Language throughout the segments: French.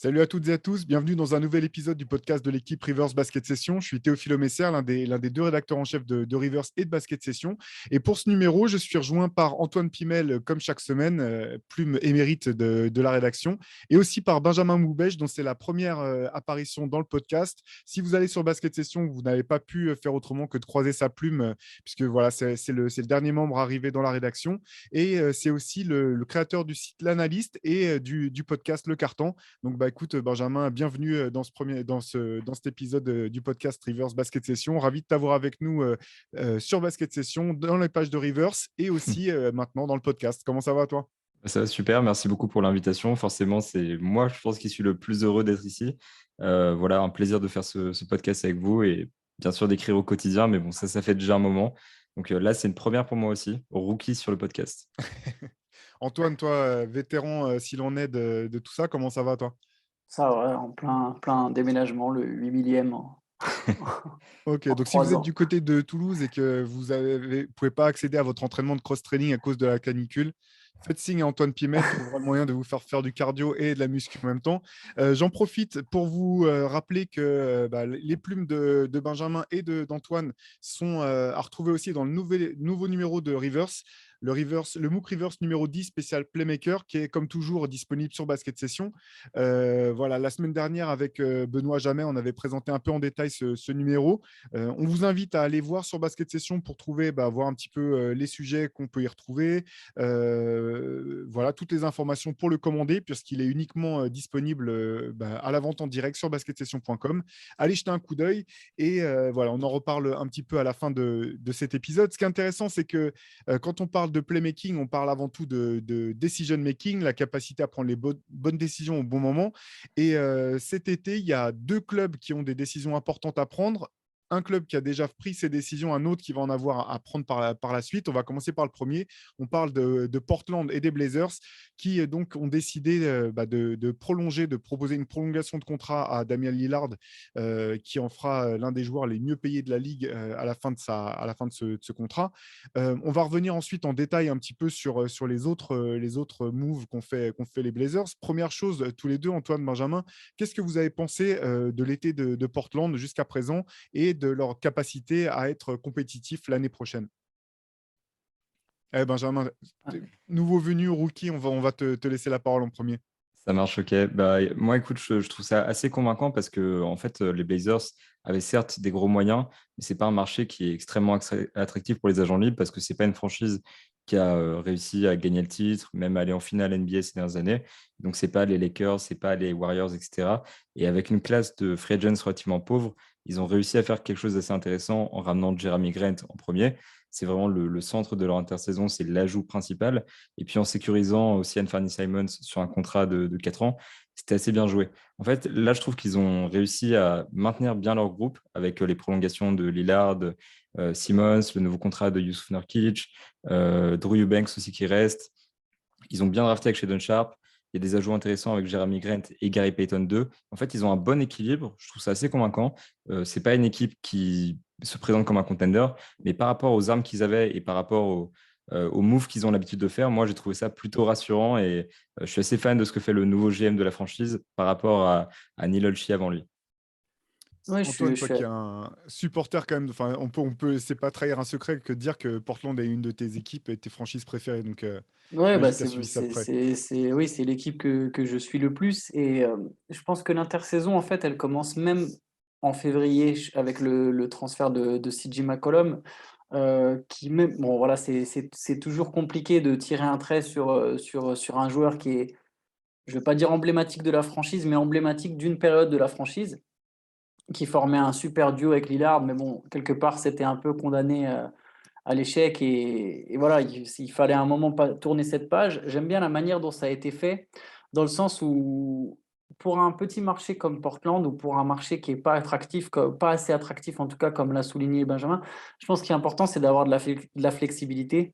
Salut à toutes et à tous, bienvenue dans un nouvel épisode du podcast de l'équipe Rivers Basket Session. Je suis Théophile Messer, l'un des deux rédacteurs en chef de Rivers et de Basket Session. Et pour ce numéro, je suis rejoint par Antoine Pimel, comme chaque semaine, plume émérite de la rédaction, et aussi par Benjamin Moubèche, dont c'est la première apparition dans le podcast. Si vous allez sur Basket Session, vous n'avez pas pu faire autrement que de croiser sa plume, puisque voilà, c'est le dernier membre arrivé dans la rédaction. Et c'est aussi le créateur du site L'Analyste et du podcast Le Carton. Donc, écoute, Benjamin, bienvenue dans cet épisode du podcast Rivers Basket Session. Ravi de t'avoir avec nous sur Basket Session, dans les pages de Rivers et aussi maintenant dans le podcast. Comment ça va, toi? Ça va super, merci beaucoup pour l'invitation. Forcément, c'est moi, je pense, qui suis le plus heureux d'être ici. Voilà, un plaisir de faire ce podcast avec vous et bien sûr d'écrire au quotidien, mais bon, ça fait déjà un moment. Donc là, c'est une première pour moi aussi, rookie sur le podcast. Antoine, toi, vétéran s'il en est de tout ça, comment ça va, toi? Ça va, en plein déménagement, le 8 millième en Ok, en donc si vous 3 êtes du ans. côté de Toulouse et que vous ne pouvez pas accéder à votre entraînement de cross-training à cause de la canicule, faites signe à Antoine Pimel, il trouvera le moyen de vous faire du cardio et de la muscu en même temps. J'en profite pour vous rappeler que les plumes de Benjamin et d'Antoine sont à retrouver aussi dans le nouveau numéro de Rivers. Le MOOC Rivers numéro 10 spécial Playmaker, qui est comme toujours disponible sur Basket Session. Voilà, la semaine dernière, avec Benoît Jamais, on avait présenté un peu en détail ce numéro. On vous invite à aller voir sur Basket Session pour voir un petit peu les sujets qu'on peut y retrouver. Voilà, toutes les informations pour le commander, puisqu'il est uniquement disponible à la vente en direct sur basketsession.com. Allez jeter un coup d'œil et voilà, on en reparle un petit peu à la fin de cet épisode. Ce qui est intéressant, c'est que quand on parle de playmaking, on parle avant tout de decision making, la capacité à prendre les bonnes décisions au bon moment. Et cet été, il y a deux clubs qui ont des décisions importantes à prendre. Un club qui a déjà pris ses décisions, un autre qui va en avoir à prendre par la suite. On va commencer par le premier. On parle de Portland et des Blazers qui donc ont décidé de prolonger, de proposer une prolongation de contrat à Damian Lillard, qui en fera l'un des joueurs les mieux payés de la ligue à la fin de ce contrat. On va revenir ensuite en détail un petit peu sur les autres moves qu'ont fait les Blazers. Première chose, tous les deux, Antoine, Benjamin, qu'est-ce que vous avez pensé de l'été de Portland jusqu'à présent et de leur capacité à être compétitif l'année prochaine? Benjamin, nouveau venu, rookie, on va te laisser la parole en premier. Ça marche, ok. Moi, écoute, je trouve ça assez convaincant parce que en fait, les Blazers avaient certes des gros moyens, mais c'est pas un marché qui est extrêmement attractif pour les agents libres parce que c'est pas une franchise qui a réussi à gagner le titre, même aller en finale NBA ces dernières années. Donc, c'est pas les Lakers, c'est pas les Warriors, etc. Et avec une classe de free agents relativement pauvre, ils ont réussi à faire quelque chose d'assez intéressant en ramenant Jeremy Grant en premier. C'est vraiment le centre de leur intersaison, c'est l'ajout principal. Et puis en sécurisant aussi Anthony Simons sur un contrat de 4 ans, c'était assez bien joué. En fait, là, je trouve qu'ils ont réussi à maintenir bien leur groupe avec les prolongations de Lillard, Simmons, le nouveau contrat de Yusuf Nurkic, Drew Eubanks aussi qui reste. Ils ont bien drafté avec Shadon Sharp. Il y a des ajouts intéressants avec Jeremy Grant et Gary Payton 2. En fait, ils ont un bon équilibre. Je trouve ça assez convaincant. Ce n'est pas une équipe qui se présente comme un contender, mais par rapport aux armes qu'ils avaient et par rapport aux moves qu'ils ont l'habitude de faire, moi, j'ai trouvé ça plutôt rassurant et je suis assez fan de ce que fait le nouveau GM de la franchise par rapport à Neil Olshey avant lui. Ouais, Antoine, je toi suis qui es un supporter quand même, enfin, c'est pas trahir un secret que de dire que Portland est une de tes équipes et tes franchises préférées. Donc, ouais, j'imagine que tu as suivi ça de près. oui, c'est l'équipe que je suis le plus et je pense que l'intersaison, en fait, elle commence même en février avec le transfert de CJ McCollum, qui même bon, voilà, c'est toujours compliqué de tirer un trait sur un joueur qui est, je vais pas dire emblématique de la franchise, mais emblématique d'une période de la franchise, qui formait un super duo avec Lillard, mais bon, quelque part, c'était un peu condamné à l'échec et voilà, il fallait à un moment tourner cette page. J'aime bien la manière dont ça a été fait, dans le sens où pour un petit marché comme Portland ou pour un marché qui est pas attractif, pas assez attractif en tout cas, comme l'a souligné Benjamin, je pense qu'il est important, c'est d'avoir de la flexibilité.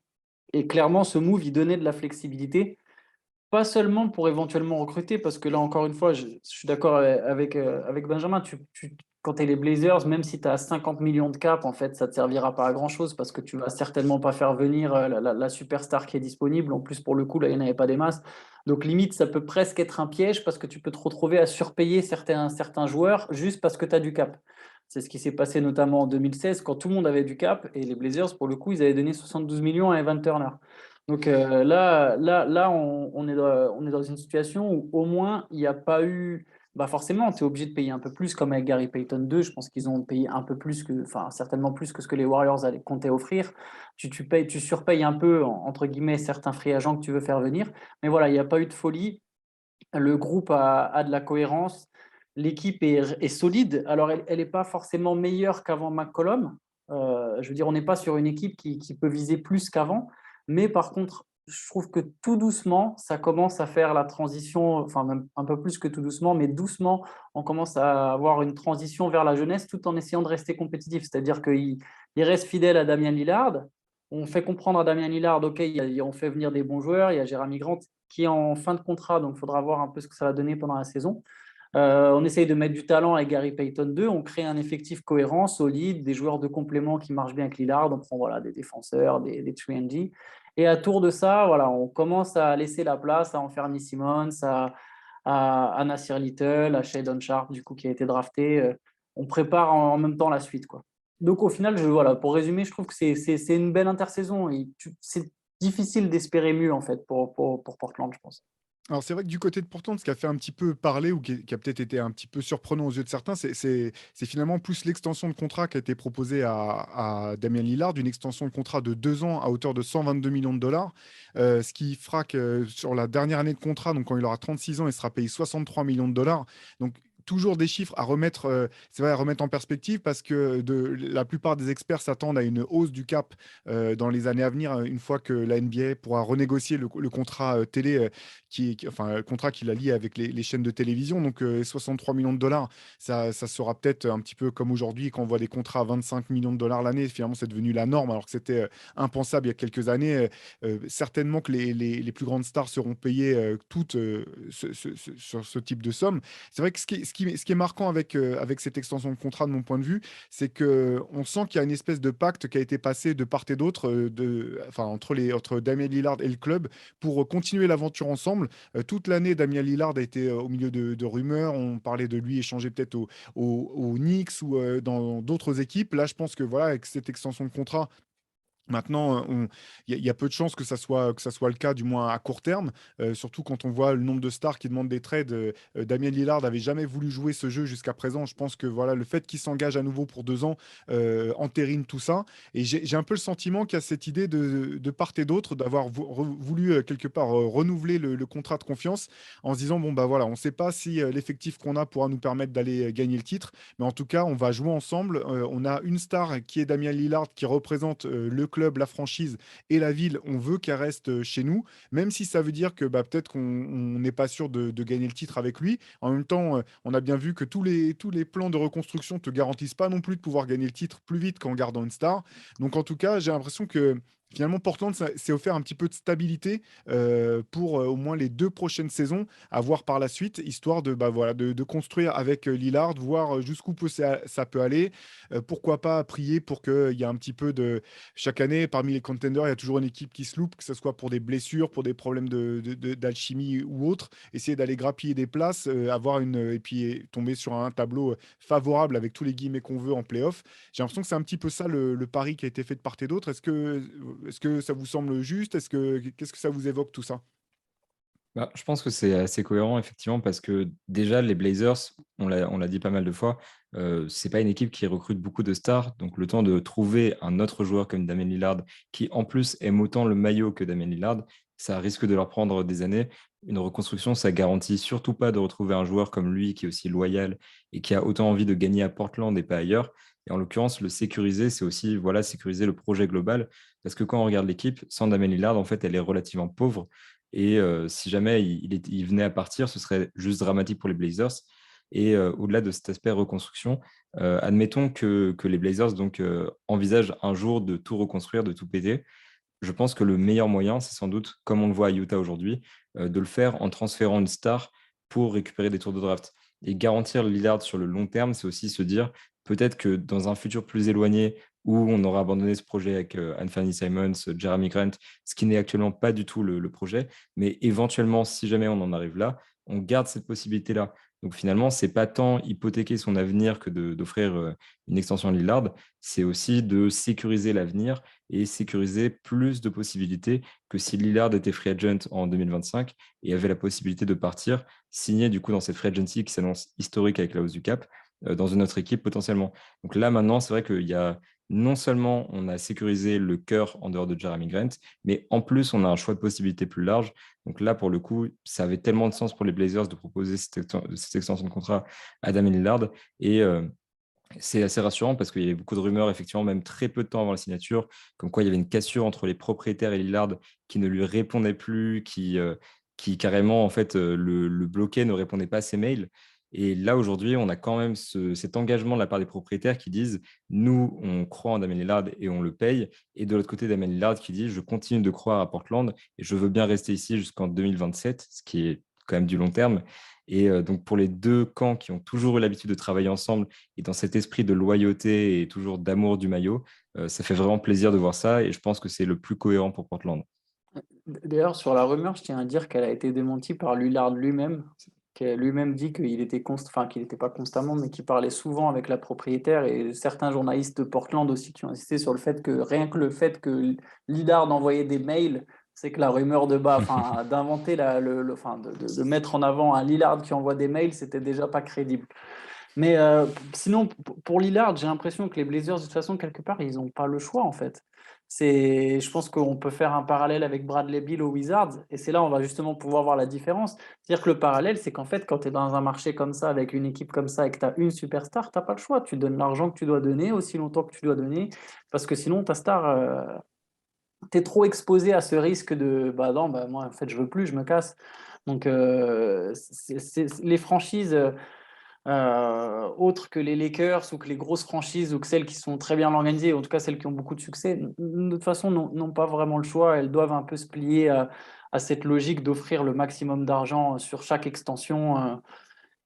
Et clairement, ce move, il donnait de la flexibilité, pas seulement pour éventuellement recruter, parce que là, encore une fois, je suis d'accord avec Benjamin. quand tu es les Blazers, même si tu as 50 millions de cap, en fait, ça ne te servira pas à grand-chose parce que tu vas certainement pas faire venir la superstar qui est disponible. En plus, pour le coup, là, il n'y en avait pas des masses. Donc, limite, ça peut presque être un piège parce que tu peux te retrouver à surpayer certains joueurs juste parce que tu as du cap. C'est ce qui s'est passé notamment en 2016 quand tout le monde avait du cap et les Blazers, pour le coup, ils avaient donné 72 millions à Evan Turner. Donc là on est dans une situation où au moins il n'y a pas eu. Bah forcément, tu es obligé de payer un peu plus, comme avec Gary Payton 2. Je pense qu'ils ont payé un peu plus que, enfin, certainement plus que ce que les Warriors comptaient offrir. Tu surpayes un peu, entre guillemets, certains free agents que tu veux faire venir. Mais voilà, il n'y a pas eu de folie. Le groupe a de la cohérence. L'équipe est solide. Alors, elle n'est pas forcément meilleure qu'avant McCollum. Je veux dire, on n'est pas sur une équipe qui peut viser plus qu'avant. Mais par contre, je trouve que tout doucement, ça commence à faire la transition, enfin même un peu plus que tout doucement, mais doucement, on commence à avoir une transition vers la jeunesse tout en essayant de rester compétitif. C'est-à-dire qu'il reste fidèle à Damian Lillard. On fait comprendre à Damian Lillard, OK, on fait venir des bons joueurs, il y a Jeremy Grant qui est en fin de contrat, donc il faudra voir un peu ce que ça va donner pendant la saison. On essaye de mettre du talent avec Gary Payton 2, on crée un effectif cohérent, solide, des joueurs de complément qui marchent bien avec Lillard, on prend voilà, des défenseurs, des 3&D. Et à tour de ça, voilà, on commence à laisser la place à Anthony Simmons, à Nasir Little, à Shadon Sharp, du coup, qui a été drafté. On prépare en même temps la suite, quoi. Donc au final, voilà, pour résumer, je trouve que c'est une belle intersaison. C'est difficile d'espérer mieux, en fait, pour Portland, je pense. Alors c'est vrai que du côté de Portland, ce qui a fait un petit peu parler ou qui a peut-être été un petit peu surprenant aux yeux de certains, c'est finalement plus l'extension de contrat qui a été proposée à Damian Lillard, une extension de contrat de 2 ans à hauteur de 122 millions de dollars, ce qui fera que sur la dernière année de contrat, donc quand il aura 36 ans, il sera payé 63 millions de dollars. Donc toujours des chiffres à remettre, c'est vrai, à remettre en perspective parce que la plupart des experts s'attendent à une hausse du cap dans les années à venir, une fois que la NBA pourra renégocier le contrat télé enfin, le contrat qu'il a lié avec les chaînes de télévision. Donc, 63 millions de dollars, ça sera peut-être un petit peu comme aujourd'hui, quand on voit des contrats à 25 millions de dollars l'année. Finalement, c'est devenu la norme, alors que c'était impensable il y a quelques années. Certainement que les plus grandes stars seront payées toutes sur ce type de somme. C'est vrai que ce qui est marquant avec cette extension de contrat, de mon point de vue, c'est qu'on sent qu'il y a une espèce de pacte qui a été passé de part et d'autre, enfin, entre Damian Lillard et le club, pour continuer l'aventure ensemble. Toute l'année, Damian Lillard a été au milieu de rumeurs. On parlait de lui échanger peut-être aux Knicks ou dans d'autres équipes. Là, je pense que voilà, avec cette extension de contrat, maintenant, il y a peu de chances que ça soit le cas, du moins à court terme, surtout quand on voit le nombre de stars qui demandent des trades. Damian Lillard n'avait jamais voulu jouer ce jeu jusqu'à présent. Je pense que voilà, le fait qu'il s'engage à nouveau pour 2 ans entérine tout ça. Et j'ai un peu le sentiment qu'il y a cette idée de part et d'autre d'avoir voulu quelque part renouveler le contrat de confiance en se disant, bon, bah voilà, on ne sait pas si l'effectif qu'on a pourra nous permettre d'aller gagner le titre, mais en tout cas, on va jouer ensemble. On a une star qui est Damian Lillard qui représente le club, la franchise et la ville. On veut qu'elle reste chez nous, même si ça veut dire que bah, peut-être qu'on n'est pas sûr de gagner le titre avec lui. En même temps, on a bien vu que tous les plans de reconstruction te garantissent pas non plus de pouvoir gagner le titre plus vite qu'en gardant une star. Donc en tout cas, j'ai l'impression que finalement, Portland s'est offert un petit peu de stabilité pour au moins les 2 prochaines saisons, à voir par la suite, histoire bah, voilà, de construire avec Lillard, voir jusqu'où ça peut aller. Pourquoi pas prier pour qu'il y ait un petit peu de. Chaque année, parmi les contenders, il y a toujours une équipe qui se loupe, que ce soit pour des blessures, pour des problèmes d'alchimie ou autre. Essayer d'aller grappiller des places, et puis tomber sur un tableau favorable avec tous les guillemets qu'on veut en playoff. J'ai l'impression que c'est un petit peu ça le pari qui a été fait de part et d'autre. Est-ce que ça vous semble juste? Qu'est-ce que ça vous évoque tout ça? Bah, je pense que c'est assez cohérent, effectivement, parce que déjà, les Blazers, on l'a dit pas mal de fois, c'est pas une équipe qui recrute beaucoup de stars. Donc, le temps de trouver un autre joueur comme Damian Lillard, qui en plus aime autant le maillot que Damian Lillard, ça risque de leur prendre des années. Une reconstruction, ça garantit surtout pas de retrouver un joueur comme lui, qui est aussi loyal et qui a autant envie de gagner à Portland et pas ailleurs. Et en l'occurrence, le sécuriser, c'est aussi voilà, sécuriser le projet global. Parce que quand on regarde l'équipe, sans Damian Lillard, en fait, elle est relativement pauvre. Et si jamais il venait à partir, ce serait juste dramatique pour les Blazers. Et au-delà de cet aspect reconstruction, admettons que les Blazers donc, envisagent un jour de tout reconstruire, de tout péter. Je pense que le meilleur moyen, c'est sans doute, comme on le voit à Utah aujourd'hui, de le faire en transférant une star pour récupérer des tours de draft. Et garantir Lillard sur le long terme, c'est aussi se dire peut-être que dans un futur plus éloigné, où on aura abandonné ce projet avec Anthony Simons, Jeremy Grant, ce qui n'est actuellement pas du tout le projet, mais éventuellement, si jamais on en arrive là, on garde cette possibilité-là. Donc finalement, c'est pas tant hypothéquer son avenir que d'offrir une extension à Lillard, c'est aussi de sécuriser l'avenir et sécuriser plus de possibilités que si Lillard était free agent en 2025 et avait la possibilité de partir, signer du coup dans cette free agency qui s'annonce historique avec la hausse du cap, dans une autre équipe potentiellement. Donc là maintenant, c'est vrai qu'il y a non seulement on a sécurisé le cœur en dehors de Jeremy Grant, mais en plus on a un choix de possibilités plus large. Donc là, pour le coup, ça avait tellement de sens pour les Blazers de proposer cette extension de contrat à Damian Lillard. Et c'est assez rassurant parce qu'il y avait beaucoup de rumeurs, effectivement, même très peu de temps avant la signature, comme quoi il y avait une cassure entre les propriétaires et Lillard qui ne lui répondait plus, qui carrément en fait, le bloquait, ne répondait pas à ses mails. Et là, aujourd'hui, on a quand même cet engagement de la part des propriétaires qui disent nous, on croit en Damien Lillard et on le paye. Et de l'autre côté, Damien Lillard qui dit je continue de croire à Portland et je veux bien rester ici jusqu'en 2027, ce qui est quand même du long terme. Et donc, pour les deux camps qui ont toujours eu l'habitude de travailler ensemble et dans cet esprit de loyauté et toujours d'amour du maillot, ça fait vraiment plaisir de voir ça et je pense que c'est le plus cohérent pour Portland. D'ailleurs, sur la rumeur, je tiens à dire qu'elle a été démentie par Lillard lui-même, qui a lui-même dit qu'il était enfin, qu'il n'était pas constamment, mais qu'il parlait souvent avec la propriétaire et certains journalistes de Portland aussi qui ont insisté sur le fait que rien que le fait que Lillard envoyait des mails, c'est que la rumeur de bas, enfin, d'inventer enfin, de mettre en avant un Lillard qui envoie des mails, c'était déjà pas crédible. Mais sinon, pour Lillard, j'ai l'impression que les Blazers, de toute façon, quelque part, ils n'ont pas le choix, en fait. Je pense qu'on peut faire un parallèle avec Bradley Beal aux Wizards, et c'est là où on va justement pouvoir voir la différence. C'est-à-dire que le parallèle, c'est qu'en fait, quand tu es dans un marché comme ça, avec une équipe comme ça, et que tu as une superstar, tu n'as pas le choix. Tu donnes l'argent que tu dois donner aussi longtemps que tu dois donner, parce que sinon, ta star, tu es trop exposé à ce risque de bah non, bah moi, en fait, je veux plus, je me casse. Donc, les franchises autres que les Lakers ou que les grosses franchises ou que celles qui sont très bien organisées, en tout cas celles qui ont beaucoup de succès, de toute façon, n'ont pas vraiment le choix. Elles doivent un peu se plier à cette logique d'offrir le maximum d'argent sur chaque extension.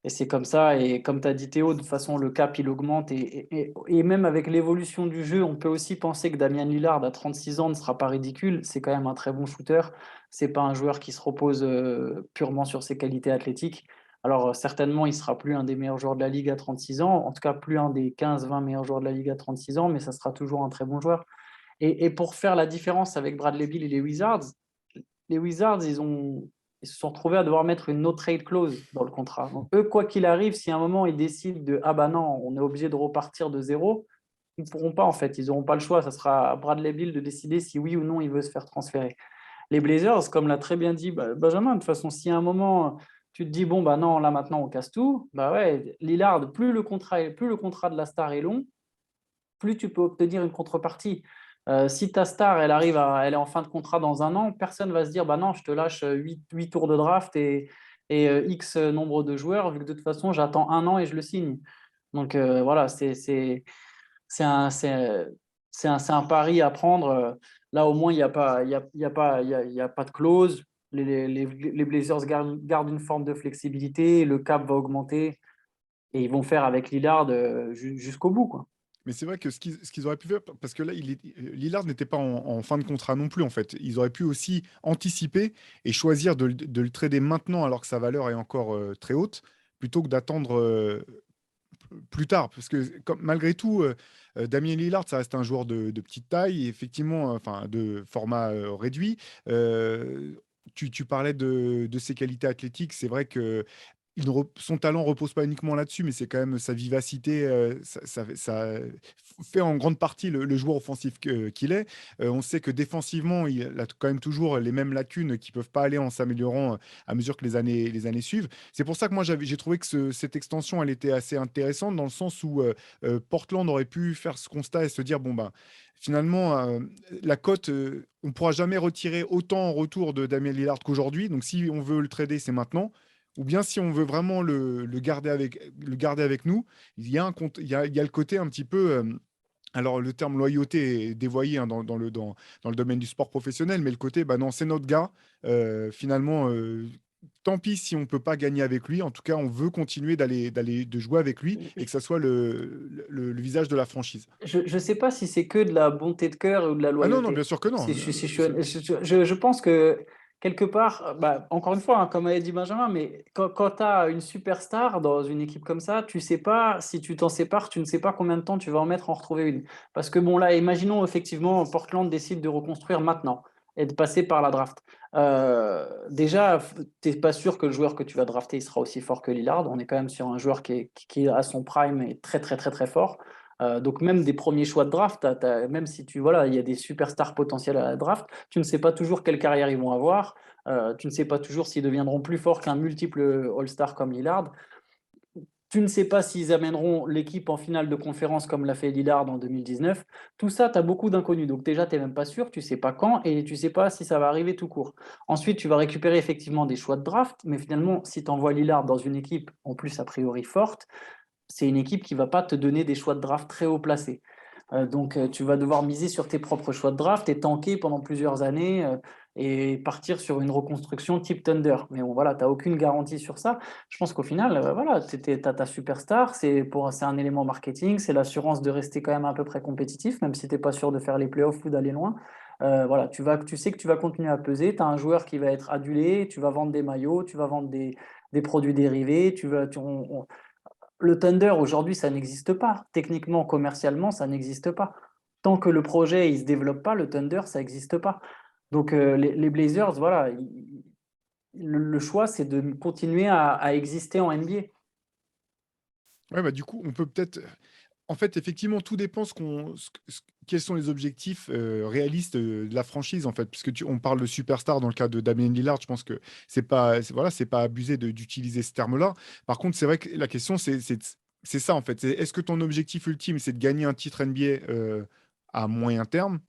Et c'est comme ça. Et comme tu as dit Théo, de toute façon, le cap, il augmente. Et même avec l'évolution du jeu, on peut aussi penser que Damian Lillard, à 36 ans, ne sera pas ridicule. C'est quand même un très bon shooter. C'est pas un joueur qui se repose purement sur ses qualités athlétiques. Alors, certainement, il sera plus un des meilleurs joueurs de la Ligue à 36 ans. En tout cas, plus un des 15-20 meilleurs joueurs de la Ligue à 36 ans. Mais ça sera toujours un très bon joueur. Et pour faire la différence avec Bradley Beal et les Wizards, ils se sont retrouvés à devoir mettre une no trade clause dans le contrat. Donc, eux, quoi qu'il arrive, si à un moment ils décident de ah bah non, on est obligé de repartir de zéro, ils ne pourront pas en fait, ils n'auront pas le choix. Ça sera à Bradley Beal de décider si oui ou non il veut se faire transférer. Les Blazers, comme l'a très bien dit Benjamin, de toute façon, si à un moment tu te dis bon bah non, là maintenant on casse tout, bah ouais, Lillard, plus le contrat de la star est long, plus tu peux obtenir une contrepartie. Si ta star, elle est en fin de contrat dans un an, personne ne va se dire, bah non, je te lâche 8 tours de draft et X nombre de joueurs, vu que de toute façon, j'attends un an et je le signe. Donc voilà, c'est un, c'est, c'est un pari à prendre. Là, au moins, il n'y a pas, il y a pas de clause. Les Blazers gardent une forme de flexibilité, le cap va augmenter et ils vont faire avec Lillard jusqu'au bout, quoi. Mais c'est vrai que ce qu'ils auraient pu faire, parce que là, Lillard n'était pas en fin de contrat non plus, en fait. Ils auraient pu aussi anticiper et choisir de le trader maintenant alors que sa valeur est encore très haute, plutôt que d'attendre plus tard. Parce que malgré tout, Damien Lillard, ça reste un joueur de petite taille, et effectivement, enfin, de format réduit. Euh, tu parlais de ses qualités athlétiques. C'est vrai que son talent repose pas uniquement là-dessus, mais c'est quand même sa vivacité. Ça fait en grande partie le joueur offensif qu'il est. On sait que défensivement, il a quand même toujours les mêmes lacunes qui peuvent pas aller en s'améliorant à mesure que les années suivent. C'est pour ça que moi, j'ai trouvé que cette extension, elle était assez intéressante dans le sens où Portland aurait pu faire ce constat et se dire, bon, ben, finalement, la cote, on ne pourra jamais retirer autant en retour de Damien Lillard qu'aujourd'hui. Donc, si on veut le trader, c'est maintenant. Ou bien si on veut vraiment le garder avec nous, il y a le côté un petit peu. Alors, le terme loyauté est dévoyé hein, dans le domaine du sport professionnel, mais le côté, bah non, c'est notre gars. Finalement, tant pis si on ne peut pas gagner avec lui. En tout cas, on veut continuer de jouer avec lui et que ça soit le visage de la franchise. Je ne sais pas si c'est que de la bonté de cœur ou de la Ah non, non, loyauté. bien sûr que non. Si je pense que quelque part, bah, encore une fois, hein, comme avait dit Benjamin, mais quand tu as une superstar dans une équipe comme ça, tu sais pas, si tu t'en sépares, tu ne sais pas combien de temps tu vas en mettre à en retrouver une. Parce que bon, là, imaginons effectivement Portland décide de reconstruire maintenant et de passer par la draft. Déjà, tu n'es pas sûr que le joueur que tu vas drafter il sera aussi fort que Lillard. On est quand même sur un joueur qui est à son prime et très, très, très, très fort. Donc même des premiers choix de draft, même si voilà, il y a des superstars potentiels à la draft, tu ne sais pas toujours quelle carrière ils vont avoir, tu ne sais pas toujours s'ils deviendront plus forts qu'un multiple All-Star comme Lillard, tu ne sais pas s'ils amèneront l'équipe en finale de conférence comme l'a fait Lillard en 2019. Tout ça, tu as beaucoup d'inconnus. Donc déjà, tu n'es même pas sûr, tu ne sais pas quand et tu ne sais pas si ça va arriver tout court. Ensuite, tu vas récupérer effectivement des choix de draft, mais finalement, si tu envoies Lillard dans une équipe en plus a priori forte, c'est une équipe qui ne va pas te donner des choix de draft très haut placés. Donc, tu vas devoir miser sur tes propres choix de draft et tanker pendant plusieurs années et partir sur une reconstruction type Thunder. Mais bon, voilà, tu n'as aucune garantie sur ça. Je pense qu'au final, voilà, tu as ta superstar, c'est un élément marketing, c'est l'assurance de rester quand même à peu près compétitif, même si tu n'es pas sûr de faire les playoffs ou d'aller loin. Voilà, tu sais que tu vas continuer à peser, tu as un joueur qui va être adulé, tu vas vendre des maillots, tu vas vendre des produits dérivés, le Thunder, aujourd'hui, ça n'existe pas. Techniquement, commercialement, ça n'existe pas. Tant que le projet ne se développe pas, le Thunder, ça n'existe pas. Donc, les Blazers, voilà, le choix, c'est de continuer à exister en NBA. Ouais, bah, du coup, on peut peut-être. En fait, effectivement, tout dépend quels sont les objectifs réalistes de la franchise, en fait, puisque on parle de superstar dans le cas de Damien Lillard. Je pense que voilà, c'est pas abusé d'utiliser ce terme-là. Par contre, c'est vrai que la question, c'est ça, en fait. Est-ce que ton objectif ultime, c'est de gagner un titre NBA à moyen terme?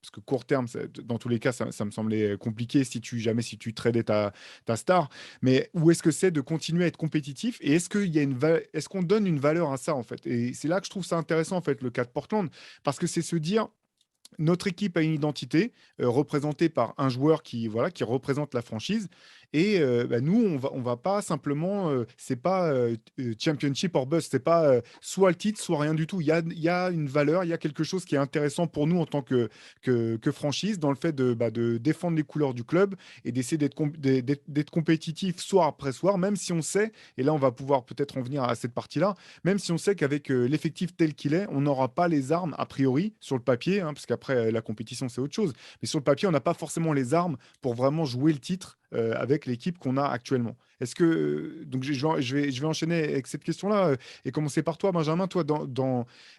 Parce que court terme, dans tous les cas, ça me semblait compliqué si tu tradais ta star. Mais où est-ce que c'est de continuer à être compétitif? Et est-ce qu'on donne une valeur à ça, en fait? Et c'est là que je trouve ça intéressant, en fait, le cas de Portland, parce que c'est se dire, notre équipe a une identité représentée par un joueur voilà, qui représente la franchise. Et bah, nous, on va pas simplement, c'est pas championship or bust, c'est pas soit le titre, soit rien du tout. Il y a une valeur, il y a quelque chose qui est intéressant pour nous en tant que franchise dans le fait de défendre les couleurs du club et d'essayer d'être compétitif soir après soir, même si on sait, et là on va pouvoir peut-être en venir à cette partie-là, même si on sait qu'avec l'effectif tel qu'il est, on n'aura pas les armes a priori sur le papier, hein, parce qu'après la compétition c'est autre chose, mais sur le papier on n'a pas forcément les armes pour vraiment jouer le titre avec l'équipe qu'on a actuellement. Est-ce que donc je vais enchaîner avec cette question-là et commencer par toi, Benjamin. Toi,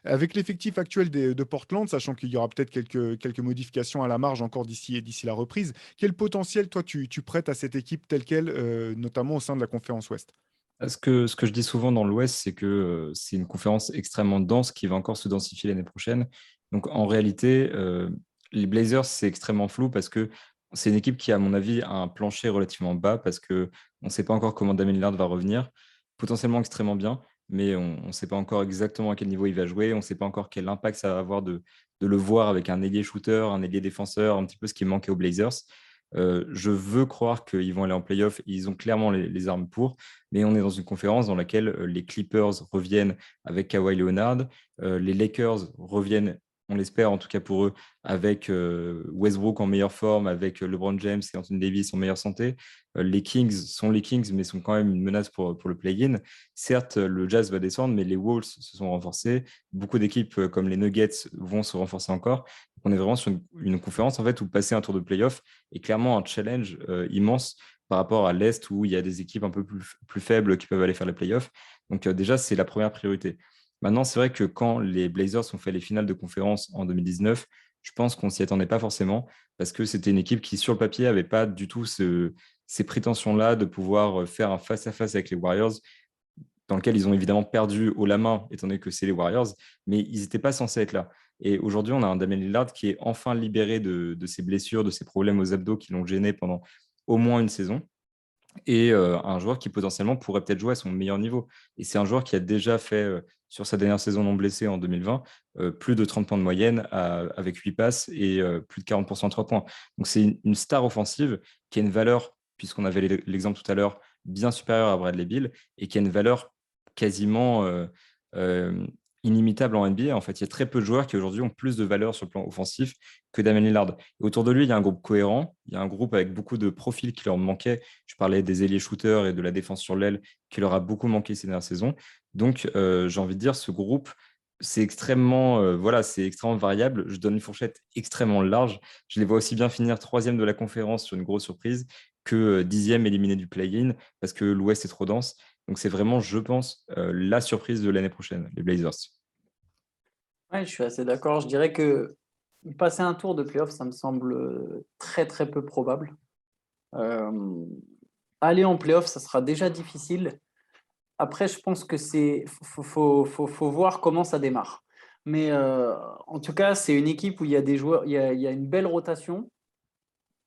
avec l'effectif actuel de Portland, sachant qu'il y aura peut-être quelques modifications à la marge encore d'ici la reprise, quel potentiel toi tu prêtes à cette équipe telle qu'elle, notamment au sein de la conférence Ouest? Ce que je dis souvent dans l'Ouest, c'est que c'est une conférence extrêmement dense qui va encore se densifier l'année prochaine. Donc en réalité, les Blazers, c'est extrêmement flou parce que c'est une équipe qui, à mon avis, a un plancher relativement bas parce qu'on ne sait pas encore comment Damian Lillard va revenir. Potentiellement extrêmement bien, mais on ne sait pas encore exactement à quel niveau il va jouer. On ne sait pas encore quel impact ça va avoir de le voir avec un ailier shooter, un ailier défenseur, un petit peu ce qui manquait aux Blazers. Je veux croire qu'ils vont aller en playoff. Ils ont clairement les armes pour, mais on est dans une conférence dans laquelle les Clippers reviennent avec Kawhi Leonard, les Lakers reviennent, on l'espère en tout cas pour eux, avec Westbrook en meilleure forme, avec LeBron James et Anthony Davis en meilleure santé. Les Kings sont les Kings, mais sont quand même une menace pour le play-in. Certes, le Jazz va descendre, mais les Wolves se sont renforcés. Beaucoup d'équipes comme les Nuggets vont se renforcer encore. On est vraiment sur une conférence en fait où passer un tour de playoff est clairement un challenge immense par rapport à l'Est où il y a des équipes un peu plus faibles qui peuvent aller faire les playoffs. Donc déjà, c'est la première priorité. Maintenant, c'est vrai que quand les Blazers ont fait les finales de conférence en 2019, je pense qu'on ne s'y attendait pas forcément parce que c'était une équipe qui, sur le papier, n'avait pas du tout ces prétentions-là de pouvoir faire un face-à-face avec les Warriors, dans lequel ils ont évidemment perdu haut la main, étant donné que c'est les Warriors, mais ils n'étaient pas censés être là. Et aujourd'hui, on a un Damian Lillard qui est enfin libéré de ses blessures, de ses problèmes aux abdos qui l'ont gêné pendant au moins une saison, et un joueur qui potentiellement pourrait peut-être jouer à son meilleur niveau. Et c'est un joueur qui a déjà fait, sur sa dernière saison non blessée en 2020, plus de 30 points de moyenne avec 8 passes et plus de 40% de 3 points. Donc c'est une star offensive qui a une valeur puisqu'on avait l'exemple tout à l'heure, bien supérieur à Bradley Beal et qui a une valeur quasiment euh, inimitable en NBA. En fait, il y a très peu de joueurs qui aujourd'hui ont plus de valeur sur le plan offensif que Damian Lillard. Et autour de lui, il y a un groupe cohérent, il y a un groupe avec beaucoup de profils qui leur manquaient. Je parlais des ailiers shooters et de la défense sur l'aile qui leur a beaucoup manqué ces dernières saisons. Donc, j'ai envie de dire, ce groupe, c'est extrêmement, c'est extrêmement variable. Je donne une fourchette extrêmement large. Je les vois aussi bien finir troisième de la conférence sur une grosse surprise que dixième éliminé du play-in parce que l'Ouest est trop dense. Donc, c'est vraiment, je pense, la surprise de l'année prochaine, les Blazers. Ouais, je suis assez d'accord. Je dirais que passer un tour de playoff, ça me semble très très peu probable. Euh, Aller en playoff, ça sera déjà difficile. Après, je pense que faut voir comment ça démarre. Mais en tout cas, c'est une équipe où il y a des joueurs, il y a une belle rotation.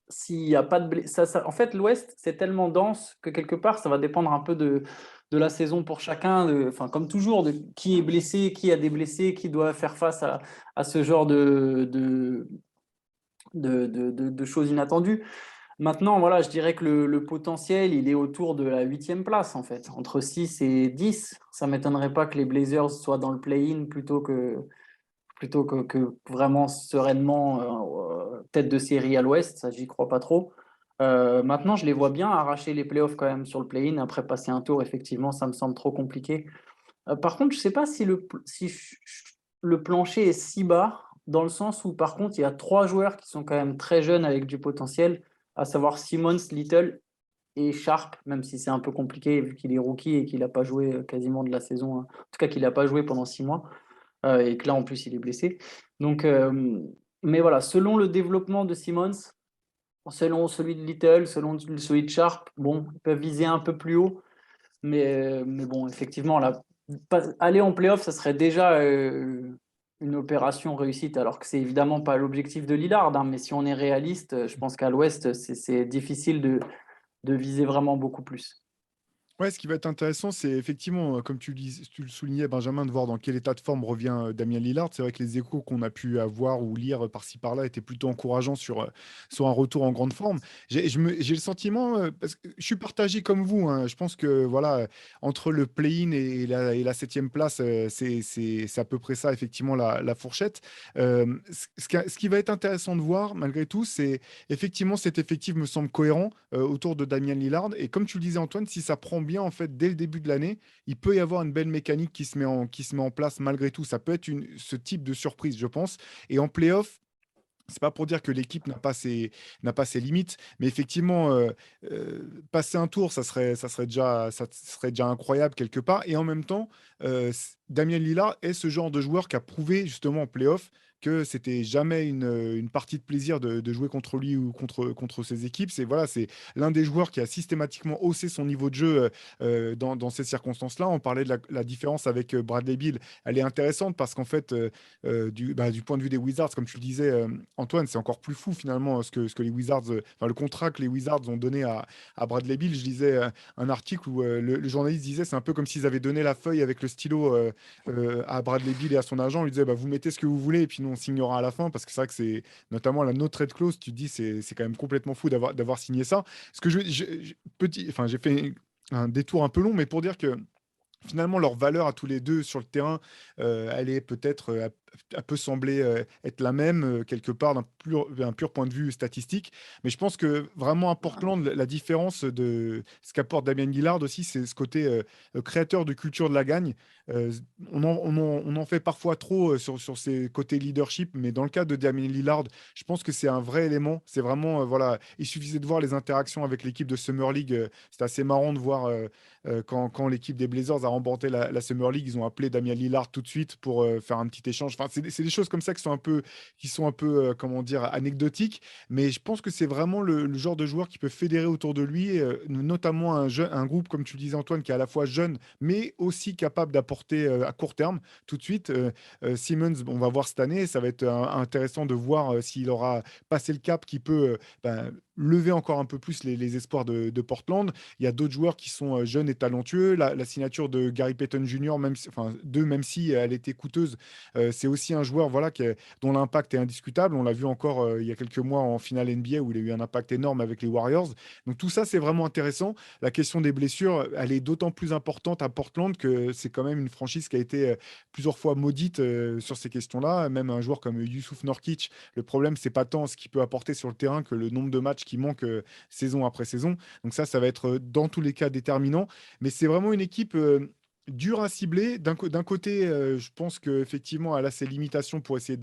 S'il y a pas de en fait, l'Ouest, c'est tellement dense que quelque part, ça va dépendre un peu de la saison pour chacun, enfin, comme toujours, de qui est blessé, qui a des blessés, qui doit faire face à ce genre de choses inattendues. Maintenant, voilà, je dirais que le potentiel, il est autour de la huitième place, en fait, entre 6 et 10. Ça ne m'étonnerait pas que les Blazers soient dans le play-in plutôt que vraiment sereinement tête de série à l'Ouest. Ça, j'y crois pas trop. Maintenant, je les vois bien arracher les playoffs quand même sur le play-in. Après, passer un tour, effectivement, ça me semble trop compliqué. Par contre, je ne sais pas si le plancher est si bas, dans le sens où, par contre, il y a trois joueurs qui sont quand même très jeunes avec du potentiel, à savoir Simmons, Little et Sharp, même si c'est un peu compliqué vu qu'il est rookie et qu'il n'a pas joué quasiment de la saison, hein. En tout cas, qu'il n'a pas joué pendant 6 mois et que là, en plus, il est blessé. Donc, mais voilà, selon le développement de Simmons, selon celui de Little, selon celui de Sharp, bon, ils peuvent viser un peu plus haut. Mais bon, effectivement, là, aller en playoff, ça serait déjà une opération réussite, alors que c'est évidemment pas l'objectif de Lillard, hein, mais si on est réaliste, je pense qu'à l'Ouest, c'est difficile de viser vraiment beaucoup plus. Ouais, ce qui va être intéressant, c'est effectivement, comme tu le soulignais, Benjamin, de voir dans quel état de forme revient Damien Lillard. C'est vrai que les échos qu'on a pu avoir ou lire par-ci par-là étaient plutôt encourageants sur un retour en grande forme. J'ai le sentiment, parce que je suis partagé comme vous, hein. Je pense que voilà, entre le play-in et la septième place, c'est à peu près ça, effectivement, la fourchette. Ce qui va être intéressant de voir, malgré tout, c'est effectivement cet effectif me semble cohérent autour de Damien Lillard. Et comme tu le disais, Antoine, si ça prend bien, en fait, dès le début de l'année, il peut y avoir une belle mécanique qui se met en place malgré tout. Ça peut être ce type de surprise, je pense. Et en playoff, c'est pas pour dire que l'équipe n'a pas ses limites, mais effectivement, passer un tour, ça serait déjà incroyable quelque part. Et en même temps, Damien Lillard est ce genre de joueur qui a prouvé justement en playoff que c'était jamais une partie de plaisir de jouer contre lui ou contre ses équipes. C'est l'un des joueurs qui a systématiquement haussé son niveau de jeu dans ces circonstances-là. On parlait de la différence avec Bradley Beal. Elle est intéressante parce qu'en fait, du point de vue des Wizards, comme tu le disais, Antoine, c'est encore plus fou finalement ce que les Wizards, enfin le contrat que les Wizards ont donné à Bradley Beal. Je lisais un article où le journaliste disait c'est un peu comme s'ils avaient donné la feuille avec le stylo à Bradley Beal et à son agent. On lui disait bah, vous mettez ce que vous voulez et puis nous on signera à la fin parce que c'est vrai que c'est notamment la no trade clause. Tu te dis c'est quand même complètement fou d'avoir signé ça. Ce que enfin j'ai fait un détour un peu long, mais pour dire que finalement, leur valeur à tous les deux sur le terrain, elle est peut-être, elle peut sembler être la même quelque part d'un pur point de vue statistique. Mais je pense que vraiment à Portland, la différence de ce qu'apporte Damien Lillard aussi, c'est ce côté créateur de culture de la gagne. Euh, on en fait parfois trop sur ces côtés leadership, mais dans le cas de Damien Lillard, je pense que c'est un vrai élément. C'est vraiment, voilà, il suffisait de voir les interactions avec l'équipe de Summer League. C'est assez marrant de voir. Quand l'équipe des Blazers a remporté la Summer League, ils ont appelé Damien Lillard tout de suite pour faire un petit échange. Enfin, c'est des choses comme ça qui sont un peu, comment dire, anecdotiques. Mais je pense que c'est vraiment le genre de joueur qui peut fédérer autour de lui, notamment un groupe, comme tu le disais, Antoine, qui est à la fois jeune, mais aussi capable d'apporter à court terme. Tout de suite, Simmons, on va voir cette année. Ça va être intéressant de voir s'il aura passé le cap qui peut ben, lever encore un peu plus les espoirs de Portland. Il y a d'autres joueurs qui sont jeunes et talentueux. La signature de Gary Payton Jr., même si elle était coûteuse, c'est aussi un joueur voilà, dont l'impact est indiscutable. On l'a vu encore il y a quelques mois en finale NBA où il a eu un impact énorme avec les Warriors. Donc tout ça, c'est vraiment intéressant. La question des blessures, elle est d'autant plus importante à Portland que c'est quand même une franchise qui a été plusieurs fois maudite sur ces questions-là. Même un joueur comme Youssouf Nurkic, le problème, c'est pas tant ce qu'il peut apporter sur le terrain que le nombre de matchs qui manquent saison après saison. Donc ça va être dans tous les cas déterminant. Mais c'est vraiment une équipe dure à cibler. D'un côté, je pense qu'effectivement, elle a ses limitations pour essayer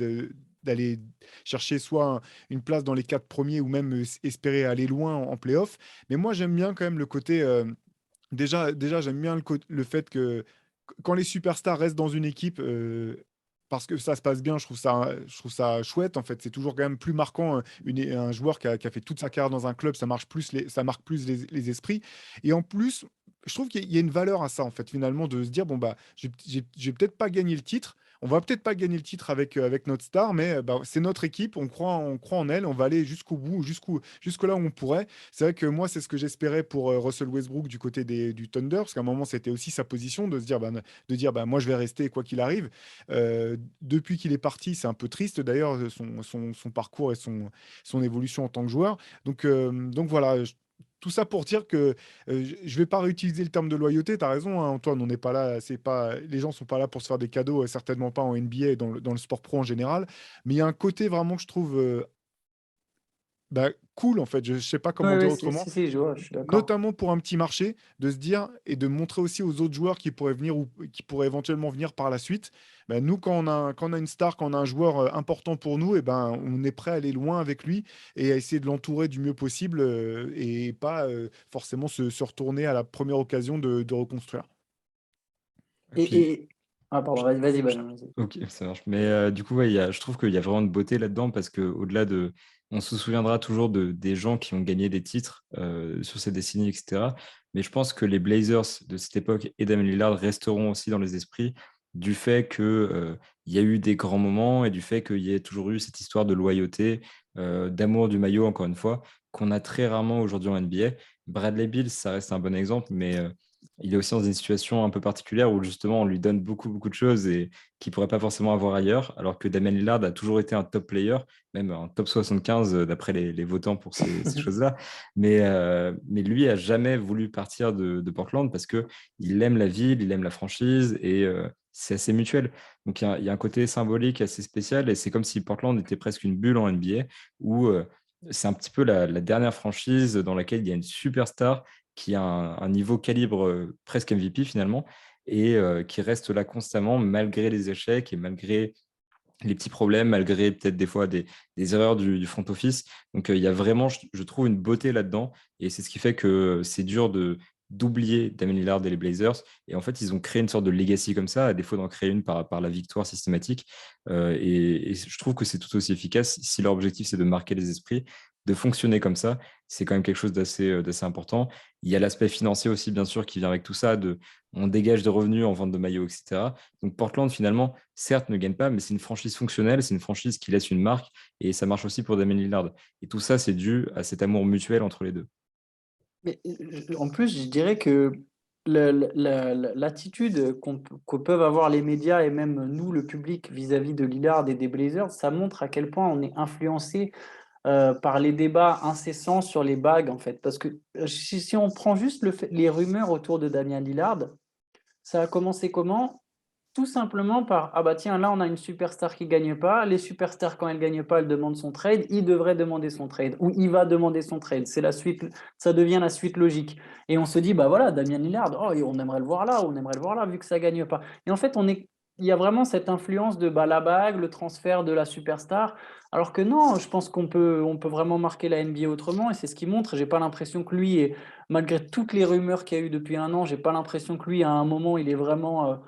d'aller chercher soit une place dans les 4 premiers ou même espérer aller loin en playoff. Mais moi, j'aime bien quand même le côté. Déjà j'aime bien le fait que quand les superstars restent dans une équipe, parce que ça se passe bien, je trouve ça chouette. En fait, c'est toujours quand même plus marquant un joueur qui a fait toute sa carrière dans un club, ça marque plus les esprits. Et en plus, je trouve qu'il y a une valeur à ça, en fait, finalement, de se dire, bon, bah, j'ai peut-être pas gagné le titre. On va peut-être pas gagner le titre avec notre star, mais bah, c'est notre équipe, on croit en elle, on va aller jusqu'au bout, jusque là où on pourrait. C'est vrai que moi, c'est ce que j'espérais pour Russell Westbrook du côté du Thunder, parce qu'à un moment, c'était aussi sa position de se dire, bah, moi, je vais rester quoi qu'il arrive. Depuis qu'il est parti, c'est un peu triste d'ailleurs, son parcours et son évolution en tant que joueur. Donc voilà. Tout ça pour dire que je ne vais pas réutiliser le terme de loyauté. Tu as raison, hein, Antoine, on n'est pas là. Les gens ne sont pas là pour se faire des cadeaux, certainement pas en NBA et dans le sport pro en général. Mais il y a un côté vraiment que je trouve bah, cool, en fait. Je ne sais pas Oui, comment dire oui, autrement, si, je vois, je suis d'accord. notamment pour un petit marché, de se dire et de montrer aussi aux autres joueurs qui pourraient venir ou qui pourraient éventuellement venir par la suite. Ben, nous, quand on a une star, quand on a un joueur important pour nous, et ben, on est prêt à aller loin avec lui et à essayer de l'entourer du mieux possible et pas forcément se retourner à la première occasion de reconstruire. Et puis, Et... Ah, pardon, vas-y, Benjamin, vas-y. ok, ça marche. Mais du coup, ouais, je trouve qu'il y a vraiment de beauté là-dedans parce qu'au-delà de. On se souviendra toujours des gens qui ont gagné des titres sur ces décennies, etc. Mais je pense que les Blazers de cette époque et Damian Lillard resteront aussi dans les esprits du fait qu'il y a eu des grands moments et du fait qu'il y ait toujours eu cette histoire de loyauté, d'amour du maillot, encore une fois, qu'on a très rarement aujourd'hui en NBA. Bradley Beal, ça reste un bon exemple, mais il est aussi dans une situation un peu particulière où justement on lui donne beaucoup, beaucoup de choses et qu'il ne pourrait pas forcément avoir ailleurs, alors que Damian Lillard a toujours été un top player, même un top 75 d'après les votants pour ces choses-là. Mais lui a jamais voulu partir de Portland parce qu'il aime la ville, il aime la franchise et c'est assez mutuel. Donc il y a un côté symbolique assez spécial et c'est comme si Portland était presque une bulle en NBA où c'est un petit peu la dernière franchise dans laquelle il y a une superstar qui a un niveau calibre presque MVP finalement, et qui reste là constamment malgré les échecs et malgré les petits problèmes, malgré peut-être des fois des erreurs du front office. Donc il y a vraiment, je trouve, une beauté là-dedans, et c'est ce qui fait que c'est dur d'oublier Damian Lillard et les Blazers. Et en fait, ils ont créé une sorte de legacy comme ça, à défaut d'en créer une par la victoire systématique. Et je trouve que c'est tout aussi efficace si leur objectif, c'est de marquer les esprits, de fonctionner comme ça. C'est quand même quelque chose d'assez important. Il y a l'aspect financier aussi, bien sûr, qui vient avec tout ça. On dégage des revenus en vente de maillots, etc. Donc Portland, finalement, certes, ne gagne pas, mais c'est une franchise fonctionnelle, c'est une franchise qui laisse une marque, et ça marche aussi pour Damian Lillard. Et tout ça, c'est dû à cet amour mutuel entre les deux. Mais en plus, je dirais que l'attitude que peuvent avoir les médias et même nous, le public, vis-à-vis de Lillard et des Blazers, ça montre à quel point on est influencé par les débats incessants sur les bagues, en fait. Parce que si on prend juste les rumeurs autour de Damian Lillard, ça a commencé comment? Tout simplement par, ah bah tiens, là on a une superstar qui gagne pas. Les superstars, quand elles gagnent pas, elles demandent son trade. Il devrait demander son trade ou il va demander son trade. C'est la suite, ça devient la suite logique. Et on se dit, bah voilà, Damian Lillard, oh, on aimerait le voir là, on aimerait le voir là, vu que ça gagne pas. Et en fait, il y a vraiment cette influence de bah, la bague, le transfert de la superstar. Alors que non, je pense on peut vraiment marquer la NBA autrement. Et c'est ce qui montre. J'ai pas l'impression que lui, malgré toutes les rumeurs qu'il y a eu depuis un an, j'ai pas l'impression que lui, à un moment, il est vraiment.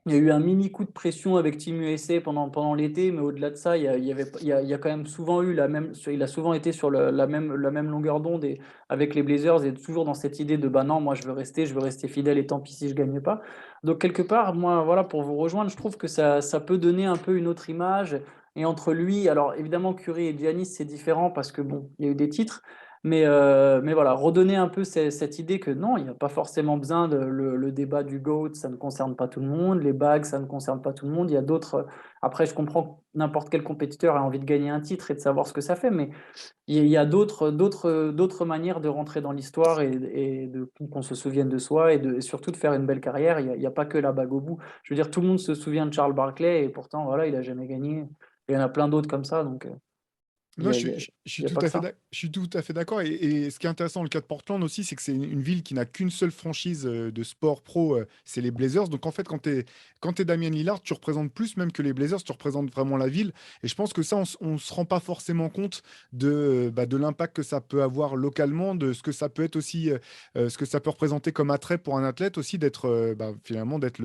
Il y a eu un mini coup de pression avec Team USA pendant l'été, mais au-delà de ça, il y a quand même souvent eu il a souvent été sur la même longueur d'onde avec les Blazers et toujours dans cette idée de bah non, moi je veux rester fidèle et tant pis si je gagne pas. Donc quelque part, moi voilà, pour vous rejoindre, je trouve que ça peut donner un peu une autre image Et entre lui, alors évidemment, Curry et Giannis, c'est différent parce que bon, il y a eu des titres, mais voilà, redonner un peu cette idée que non, il n'y a pas forcément besoin de le débat du GOAT, ça ne concerne pas tout le monde, les bagues, ça ne concerne pas tout le monde. Il y a d'autres. Après, je comprends que n'importe quel compétiteur a envie de gagner un titre et de savoir ce que ça fait, mais il y a d'autres manières de rentrer dans l'histoire et qu'on se souvienne de soi et surtout de faire une belle carrière. Il y a pas que la bague au bout. Je veux dire, tout le monde se souvient de Charles Barkley et pourtant, voilà, il n'a jamais gagné. Il y en a plein d'autres comme ça, donc il Non, n'y a, il y a- je il suis y a tout pas que à fait ça. je suis tout à fait d'accord. Et ce qui est intéressant dans le cas de Portland aussi, c'est que c'est une ville qui n'a qu'une seule franchise de sport pro, c'est les Blazers. Donc en fait, quand tu es Damien Lillard, tu représentes plus même que les Blazers, tu représentes vraiment la ville. Et je pense que ça, on se rend pas forcément compte de l'impact que ça peut avoir localement, de ce que ça peut être aussi, ce que ça peut représenter comme attrait pour un athlète aussi, d'être finalement d'être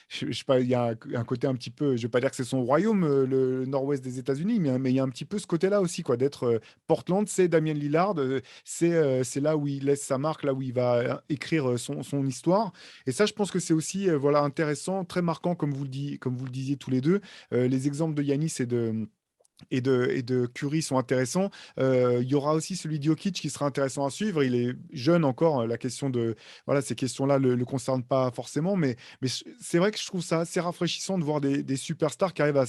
je sais pas, il y a un côté un petit peu, je vais pas dire que c'est son royaume, le nord-ouest des États-Unis, mais il y a un petit peu ce côté-là aussi, quoi, d'être Portland, c'est Damien Lillard, c'est là où il laisse sa marque, là où il va écrire son histoire. Et ça, je pense que c'est aussi voilà, intéressant, très marquant, comme vous le disiez tous les deux. Les exemples de Yanis et de Curry sont intéressants. Il y aura aussi celui de Jokic qui sera intéressant à suivre. Il est jeune encore. La question de voilà, ces questions-là le concernent pas forcément, mais c'est vrai que je trouve ça assez rafraîchissant de voir des superstars qui arrivent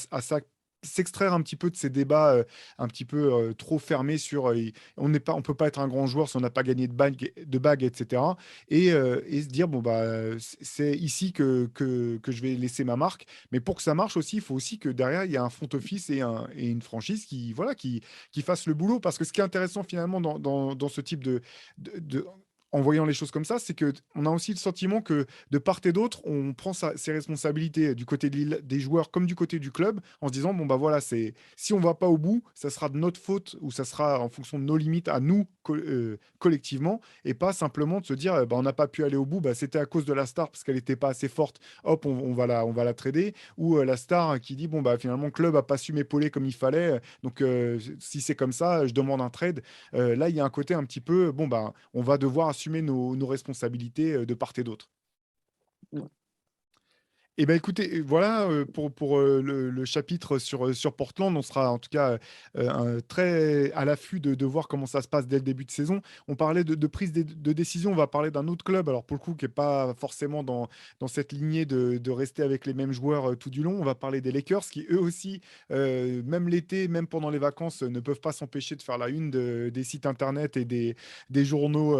s'extraire un petit peu de ces débats un petit peu trop fermés sur on peut pas être un grand joueur si on n'a pas gagné de bague, etc. Et se dire bon bah c'est ici que je vais laisser ma marque. Mais pour que ça marche aussi, il faut aussi que derrière, il y ait un front office et une franchise voilà, qui fasse le boulot. Parce que ce qui est intéressant finalement dans ce type en voyant les choses comme ça, c'est que on a aussi le sentiment que de part et d'autre, on prend ses responsabilités du côté des joueurs comme du côté du club, en se disant bon bah voilà, si on va pas au bout, ça sera de notre faute ou ça sera en fonction de nos limites à nous collectivement, et pas simplement de se dire bah, on n'a pas pu aller au bout, bah, c'était à cause de la star parce qu'elle n'était pas assez forte, hop on va la trader, ou la star qui dit bon bah finalement le club a pas su m'épauler comme il fallait, donc si c'est comme ça, je demande un trade. Là il y a un côté un petit peu bon bah on va devoir assumer nos responsabilités de part et d'autre. Eh ben écoutez, voilà pour le chapitre sur Portland. On sera en tout cas très à l'affût de voir comment ça se passe dès le début de saison. On parlait de prise de décision, on va parler d'un autre club, alors pour le coup qui n'est pas forcément dans cette lignée de rester avec les mêmes joueurs tout du long. On va parler des Lakers qui eux aussi, même l'été, même pendant les vacances, ne peuvent pas s'empêcher de faire la une des sites internet et des journaux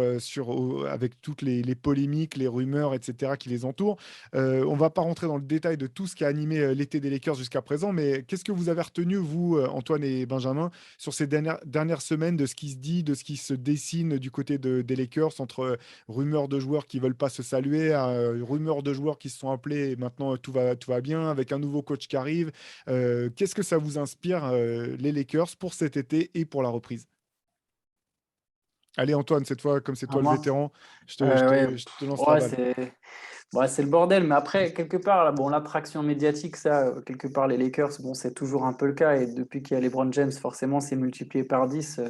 avec toutes les polémiques, les rumeurs, etc. qui les entourent. On va pas rentrer dans le détail de tout ce qui a animé l'été des Lakers jusqu'à présent, mais qu'est-ce que vous avez retenu, vous, Antoine et Benjamin, sur ces dernières semaines, de ce qui se dit, de ce qui se dessine du côté des Lakers, entre rumeurs de joueurs qui veulent pas se saluer, rumeurs de joueurs qui se sont appelés et maintenant tout va bien, avec un nouveau coach qui arrive. Qu'est-ce que ça vous inspire, les Lakers, pour cet été et pour la reprise? Allez, Antoine, cette fois, comme c'est À toi le moi. vétéran, Ouais, je te lance la ouais, balle. c'est le bordel. Mais après, quelque part, là, bon, l'attraction médiatique, ça, quelque part, les Lakers, bon, c'est toujours un peu le cas. Et depuis qu'il y a LeBron James, forcément, c'est multiplié par 10.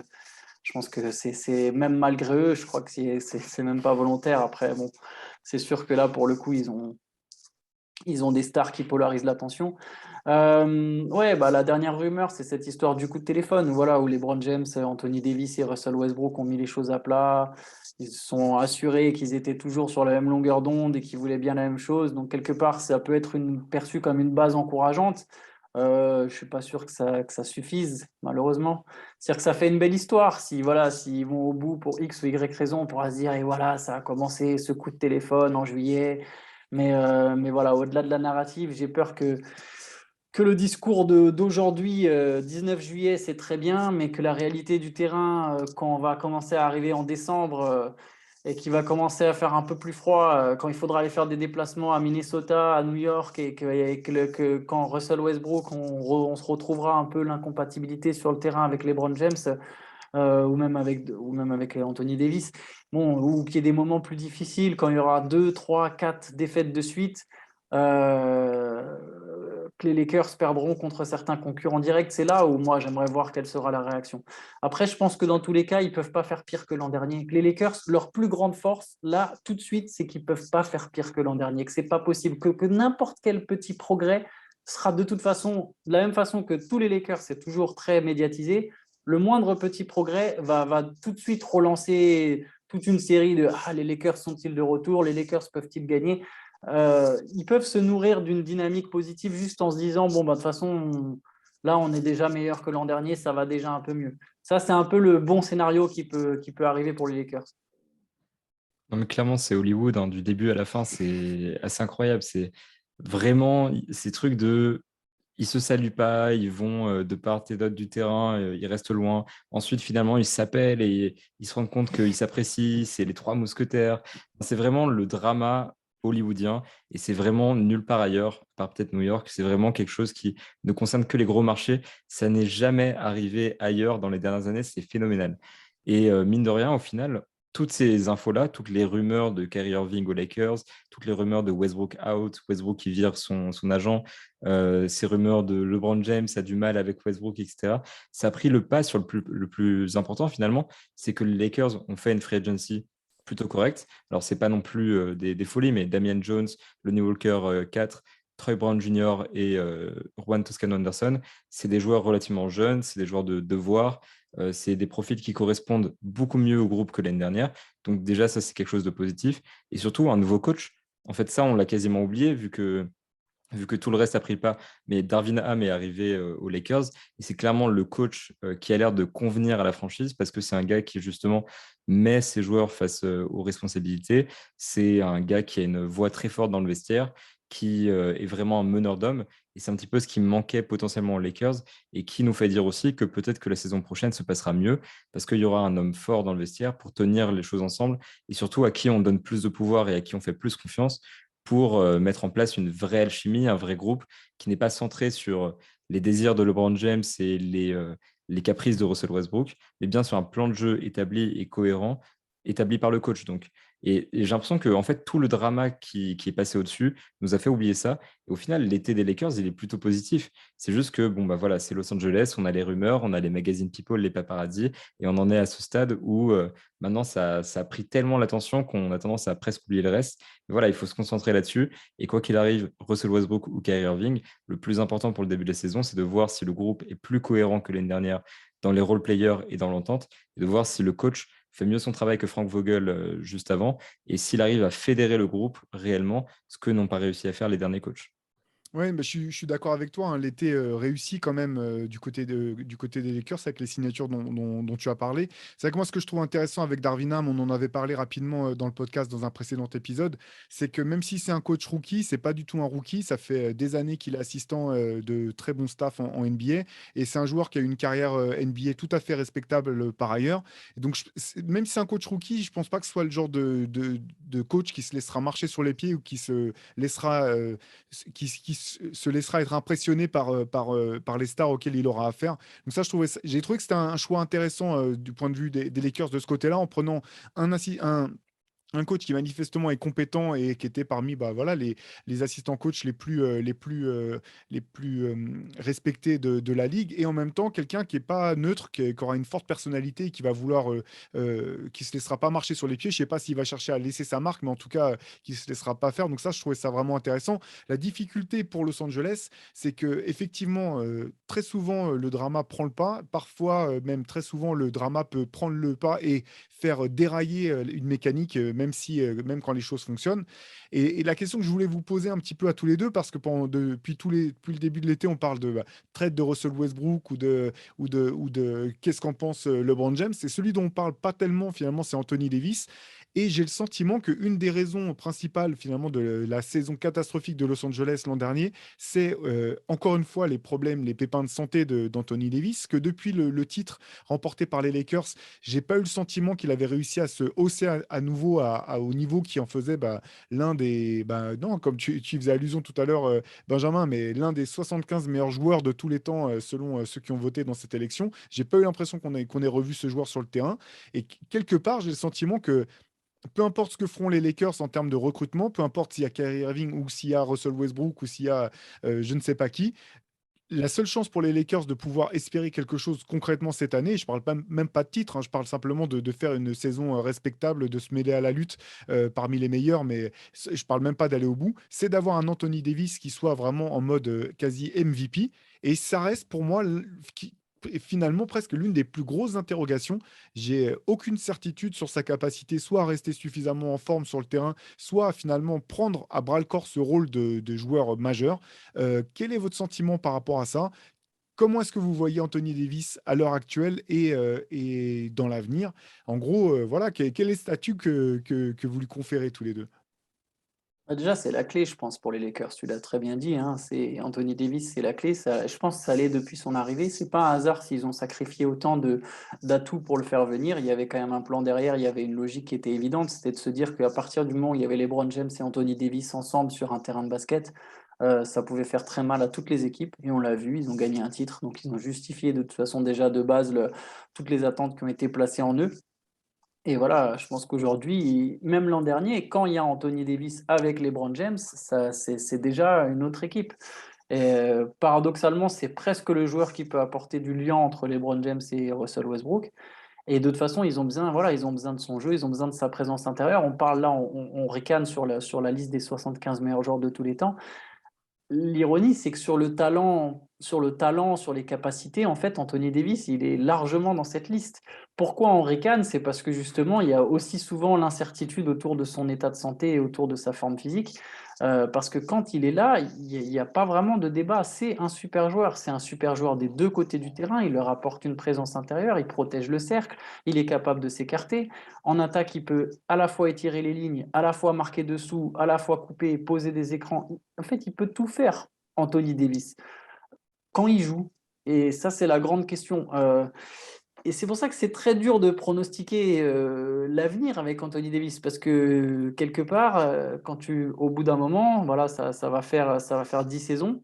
Je pense que c'est même malgré eux, je crois que c'est même pas volontaire. Après, bon, c'est sûr que là, pour le coup, ils ont des stars qui polarisent l'attention. Ouais, bah, la dernière rumeur, c'est cette histoire du coup de téléphone, voilà, où LeBron James, Anthony Davis et Russell Westbrook ont mis les choses à plat. Ils se sont assurés qu'ils étaient toujours sur la même longueur d'onde et qu'ils voulaient bien la même chose. Donc, quelque part, ça peut être perçu comme une base encourageante. Je ne suis pas sûr que ça suffise, malheureusement. C'est-à-dire que ça fait une belle histoire. Si, voilà, s'ils vont au bout pour X ou Y raison, on pourra se dire, et voilà, ça a commencé ce coup de téléphone en juillet. Mais voilà, au-delà de la narrative, j'ai peur que le discours d'aujourd'hui, 19 juillet, c'est très bien, mais que la réalité du terrain, quand on va commencer à arriver en décembre et qu'il va commencer à faire un peu plus froid, quand il faudra aller faire des déplacements à Minnesota, à New York, et que quand Russell Westbrook, on se retrouvera un peu l'incompatibilité sur le terrain avec LeBron James, ou même avec Anthony Davis. Bon, ou qu'il y ait des moments plus difficiles quand il y aura 2, 3, 4 défaites de suite, que les Lakers perdront contre certains concurrents directs. C'est là où moi j'aimerais voir quelle sera la réaction. Après, je pense que dans tous les cas, ils ne peuvent pas faire pire que l'an dernier. Les Lakers, leur plus grande force, là, tout de suite, c'est qu'ils ne peuvent pas faire pire que l'an dernier, que ce n'est pas possible, que n'importe quel petit progrès sera de toute façon, de la même façon que tous les Lakers, c'est toujours très médiatisé. Le moindre petit progrès va tout de suite relancer toute une série de les Lakers sont-ils de retour? Les Lakers peuvent-ils gagner? Ils peuvent se nourrir d'une dynamique positive juste en se disant bon, bah, de toute façon, là, on est déjà meilleur que l'an dernier, ça va déjà un peu mieux. Ça, c'est un peu le bon scénario qui peut arriver pour les Lakers. Non, mais clairement, c'est Hollywood, hein, du début à la fin, c'est assez incroyable. C'est vraiment ces trucs de. Ils se saluent pas, ils vont de part et d'autre du terrain, ils restent loin. Ensuite, finalement, ils s'appellent et ils se rendent compte qu'ils s'apprécient. C'est les trois mousquetaires. C'est vraiment le drama hollywoodien et c'est vraiment nulle part ailleurs, à part peut-être New York. C'est vraiment quelque chose qui ne concerne que les gros marchés. Ça n'est jamais arrivé ailleurs dans les dernières années. C'est phénoménal. Et mine de rien, au final, toutes ces infos-là, toutes les rumeurs de Kyrie Irving aux Lakers, toutes les rumeurs de Westbrook out, Westbrook qui vire son agent, ces rumeurs de LeBron James a du mal avec Westbrook, etc. Ça a pris le pas sur le plus important finalement, c'est que les Lakers ont fait une free agency plutôt correcte. Alors, c'est pas non plus des folies, mais Damian Jones, Lonnie Walker 4, Troy Brown Jr. et Juan Toscano Anderson, c'est des joueurs relativement jeunes, c'est des joueurs de devoir, c'est des profils qui correspondent beaucoup mieux au groupe que l'année dernière. Donc déjà, ça, c'est quelque chose de positif. Et surtout, un nouveau coach. En fait, ça, on l'a quasiment oublié vu que tout le reste a pris le pas. Mais Darvin Ham est arrivé aux Lakers et c'est clairement le coach qui a l'air de convenir à la franchise parce que c'est un gars qui justement met ses joueurs face aux responsabilités. C'est un gars qui a une voix très forte dans le vestiaire, qui est vraiment un meneur d'hommes. Et c'est un petit peu ce qui manquait potentiellement aux Lakers et qui nous fait dire aussi que peut-être que la saison prochaine se passera mieux parce qu'il y aura un homme fort dans le vestiaire pour tenir les choses ensemble et surtout à qui on donne plus de pouvoir et à qui on fait plus confiance pour mettre en place une vraie alchimie, un vrai groupe qui n'est pas centré sur les désirs de LeBron James et les caprices de Russell Westbrook, mais bien sur un plan de jeu établi et cohérent, établi par le coach. Donc. Et j'ai l'impression que en fait, tout le drama qui est passé au-dessus nous a fait oublier ça. Et au final, l'été des Lakers, il est plutôt positif. C'est juste que, bon, bah voilà, c'est Los Angeles, on a les rumeurs, on a les magazine people, les paparazzi, et on en est à ce stade où maintenant, ça a pris tellement l'attention qu'on a tendance à presque oublier le reste. Mais voilà, il faut se concentrer là-dessus. Et quoi qu'il arrive, Russell Westbrook ou Kyrie Irving, le plus important pour le début de la saison, c'est de voir si le groupe est plus cohérent que l'année dernière dans les role players et dans l'entente, et de voir si le coach fait mieux son travail que Frank Vogel juste avant, et s'il arrive à fédérer le groupe réellement, ce que n'ont pas réussi à faire les derniers coachs. Oui, je suis d'accord avec toi, hein. L'été réussi quand même du côté des Lakers avec les signatures dont tu as parlé. C'est vrai que moi, ce que je trouve intéressant avec Darvin Ham, on en avait parlé rapidement dans le podcast dans un précédent épisode, c'est que même si c'est un coach rookie, c'est pas du tout un rookie. Ça fait des années qu'il est assistant de très bon staff en NBA et c'est un joueur qui a une carrière NBA tout à fait respectable par ailleurs. Et donc, même si c'est un coach rookie, je pense pas que ce soit le genre de coach qui se laissera marcher sur les pieds ou qui se laissera qui se laissera être impressionné par les stars auxquelles il aura affaire. Donc ça, j'ai trouvé que c'était un choix intéressant du point de vue des Lakers de ce côté-là, en prenant un coach qui manifestement est compétent et qui était parmi voilà, les assistants coachs les plus respectés de la ligue, et en même temps quelqu'un qui est pas neutre, qui aura une forte personnalité et qui va vouloir, qui se laissera pas marcher sur les pieds. Je sais pas s'il va chercher à laisser sa marque, mais en tout cas, qui se laissera pas faire. Donc ça, je trouvais ça vraiment intéressant. La difficulté pour Los Angeles, c'est que effectivement, très souvent, le drama prend le pas. Parfois, même très souvent, le drama peut prendre le pas et faire dérailler une mécanique, même quand les choses fonctionnent. Et la question que je voulais vous poser un petit peu à tous les deux, parce que depuis le début de l'été, on parle de trade de Russell Westbrook ou de qu'est-ce qu'en pense LeBron James. C'est celui dont on parle pas tellement finalement, c'est Anthony Davis. Et j'ai le sentiment qu'une des raisons principales finalement de la saison catastrophique de Los Angeles l'an dernier, c'est encore une fois les problèmes, les pépins de santé d'Anthony Davis, que depuis le titre remporté par les Lakers, j'ai pas eu le sentiment qu'il avait réussi à se hausser à nouveau au niveau qui en faisait l'un des, non, comme tu faisais allusion tout à l'heure, Benjamin, mais l'un des 75 meilleurs joueurs de tous les temps, selon ceux qui ont voté dans cette élection. J'ai pas eu l'impression qu'on ait revu ce joueur sur le terrain. Et quelque part, j'ai le sentiment que peu importe ce que feront les Lakers en termes de recrutement, peu importe s'il y a Kyrie Irving ou s'il y a Russell Westbrook ou s'il y a je ne sais pas qui, la seule chance pour les Lakers de pouvoir espérer quelque chose concrètement cette année, je ne parle même pas de titre, hein, je parle simplement de faire une saison respectable, de se mêler à la lutte parmi les meilleurs, mais je ne parle même pas d'aller au bout, c'est d'avoir un Anthony Davis qui soit vraiment en mode quasi MVP. Et ça reste pour moi finalement presque l'une des plus grosses interrogations. J'ai aucune certitude sur sa capacité soit à rester suffisamment en forme sur le terrain, soit à finalement prendre à bras le corps ce rôle de joueur majeur. Quel est votre sentiment par rapport à ça? Comment est-ce que vous voyez Anthony Davis à l'heure actuelle et dans l'avenir? En gros, voilà, quel est le statut que vous lui conférez tous les deux? Bah, déjà, c'est la clé, je pense, pour les Lakers. Tu l'as très bien dit, hein, c'est Anthony Davis, c'est la clé. Ça, je pense que ça l'est depuis son arrivée. C'est pas un hasard s'ils ont sacrifié autant d'atouts pour le faire venir. Il y avait quand même un plan derrière, il y avait une logique qui était évidente. C'était de se dire qu'à partir du moment où il y avait LeBron James et Anthony Davis ensemble sur un terrain de basket, ça pouvait faire très mal à toutes les équipes. Et on l'a vu, ils ont gagné un titre. Donc, ils ont justifié de toute façon déjà de base toutes les attentes qui ont été placées en eux. Et voilà, je pense qu'aujourd'hui, même l'an dernier, quand il y a Anthony Davis avec LeBron James, ça, c'est déjà une autre équipe. Et paradoxalement, c'est presque le joueur qui peut apporter du lien entre LeBron James et Russell Westbrook. Et de toute façon, ils ont besoin, voilà, ils ont besoin de son jeu, ils ont besoin de sa présence intérieure. On parle là, on ricane sur la liste des 75 meilleurs joueurs de tous les temps. L'ironie, c'est que sur les capacités, en fait, Anthony Davis, il est largement dans cette liste. Pourquoi on ricane? C'est parce que justement, il y a aussi souvent l'incertitude autour de son état de santé et autour de sa forme physique. Parce que quand il est là, il n'y a pas vraiment de débat. C'est un super joueur. C'est un super joueur des deux côtés du terrain. Il leur apporte une présence intérieure. Il protège le cercle. Il est capable de s'écarter. En attaque, il peut à la fois étirer les lignes, à la fois marquer dessous, à la fois couper, poser des écrans. En fait, il peut tout faire, Anthony Davis, quand il joue. Et ça, c'est la grande question. Et c'est pour ça que c'est très dur de pronostiquer l'avenir avec Anthony Davis, parce que quelque part, au bout d'un moment, voilà, ça va faire 10 saisons.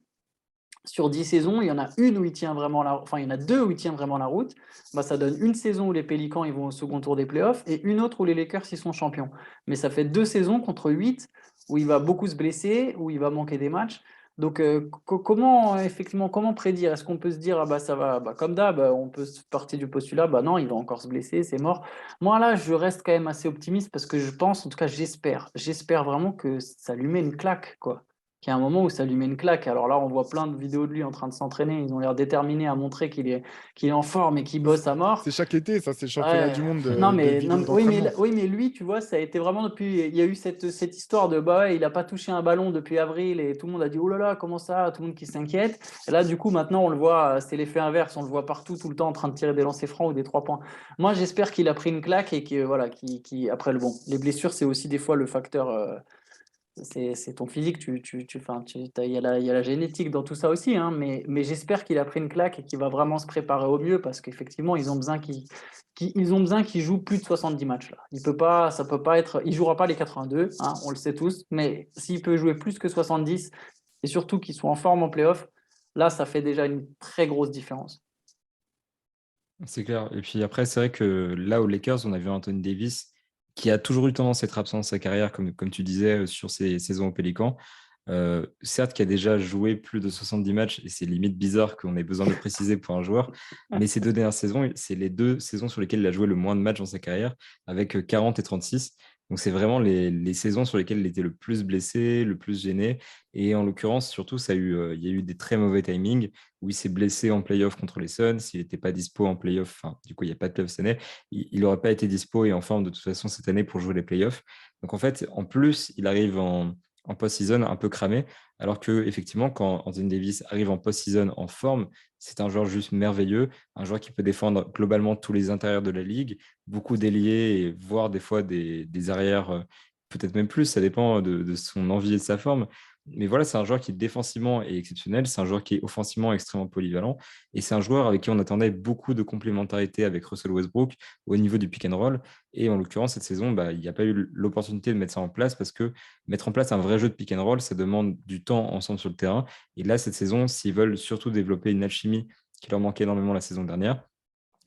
Sur 10 saisons, il y en a une où il tient vraiment enfin, il y en a deux où il tient vraiment la route. Bah, ça donne une saison où les Pélicans ils vont au second tour des playoffs et une autre où les Lakers ils sont champions. Mais ça fait 2 saisons contre 8 où il va beaucoup se blesser, où il va manquer des matchs. Donc, effectivement, comment prédire? Est-ce qu'on peut se dire, ah bah ça va, bah, comme d'hab, on peut partir du postulat, bah non, il va encore se blesser, c'est mort. Moi, là, je reste quand même assez optimiste parce que je pense, en tout cas, j'espère vraiment que ça lui met une claque, quoi, qu'il y a un moment où ça lui met une claque. Alors là, on voit plein de vidéos de lui en train de s'entraîner. Ils ont l'air déterminés à montrer qu'il est en forme et qu'il bosse à mort. C'est chaque été, ça, c'est le championnat Ouais. du monde Non, de mais, non, vidéos oui, d'entraînement. oui, mais lui, tu vois, ça a été vraiment depuis. Il y a eu cette histoire de bah ouais, il n'a pas touché un ballon depuis avril et tout le monde a dit oh là là, comment ça? Tout le monde qui s'inquiète. Et là, du coup, maintenant, on le voit, c'est l'effet inverse. On le voit partout, tout le temps en train de tirer des lancers francs ou des 3 points. Moi, j'espère qu'il a pris une claque et que voilà, après le bon. Les blessures, c'est aussi des fois le facteur. C'est ton physique, enfin, il y a la génétique dans tout ça aussi, hein, mais j'espère qu'il a pris une claque et qu'il va vraiment se préparer au mieux parce qu'effectivement, ils ont besoin ils ont besoin qu'il joue plus de 70 matchs là. Ça peut pas être, il jouera pas les 82, hein, on le sait tous, mais s'il peut jouer plus que 70 et surtout qu'il soit en forme en playoff, là, ça fait déjà une très grosse différence. C'est clair. Et puis après, c'est vrai que là, aux Lakers, on a vu Anthony Davis, qui a toujours eu tendance à être absent de sa carrière, comme tu disais, sur ses saisons au Pélican. Certes, qui a déjà joué plus de 70 matchs, et c'est limite bizarre qu'on ait besoin de le préciser pour un joueur, mais ces 2 dernières saisons, c'est les 2 saisons sur lesquelles il a joué le moins de matchs dans sa carrière, avec 40 et 36. Donc, c'est vraiment les saisons sur lesquelles il était le plus blessé, le plus gêné. Et en l'occurrence, surtout, il y a eu des très mauvais timings où il s'est blessé en playoff contre les Suns. S'il n'était pas dispo en playoff, enfin, du coup, il n'y a pas de playoff cette année, il n'aurait pas été dispo et en forme de toute façon cette année pour jouer les playoffs. Donc, en fait, en plus, il arrive en post-season un peu cramé, alors que effectivement, quand Anthony Davis arrive en post-season en forme, c'est un joueur juste merveilleux, un joueur qui peut défendre globalement tous les intérieurs de la ligue, beaucoup d'ailiers, et voire des fois des arrières, peut-être même plus, ça dépend de son envie et de sa forme. Mais voilà, c'est un joueur qui défensivement est exceptionnel, c'est un joueur qui est offensivement extrêmement polyvalent, et c'est un joueur avec qui on attendait beaucoup de complémentarité avec Russell Westbrook au niveau du pick and roll. Et en l'occurrence, cette saison, bah, il n'y a pas eu l'opportunité de mettre ça en place parce que mettre en place un vrai jeu de pick and roll, ça demande du temps ensemble sur le terrain. Et là, cette saison, s'ils veulent surtout développer une alchimie qui leur manquait énormément la saison dernière,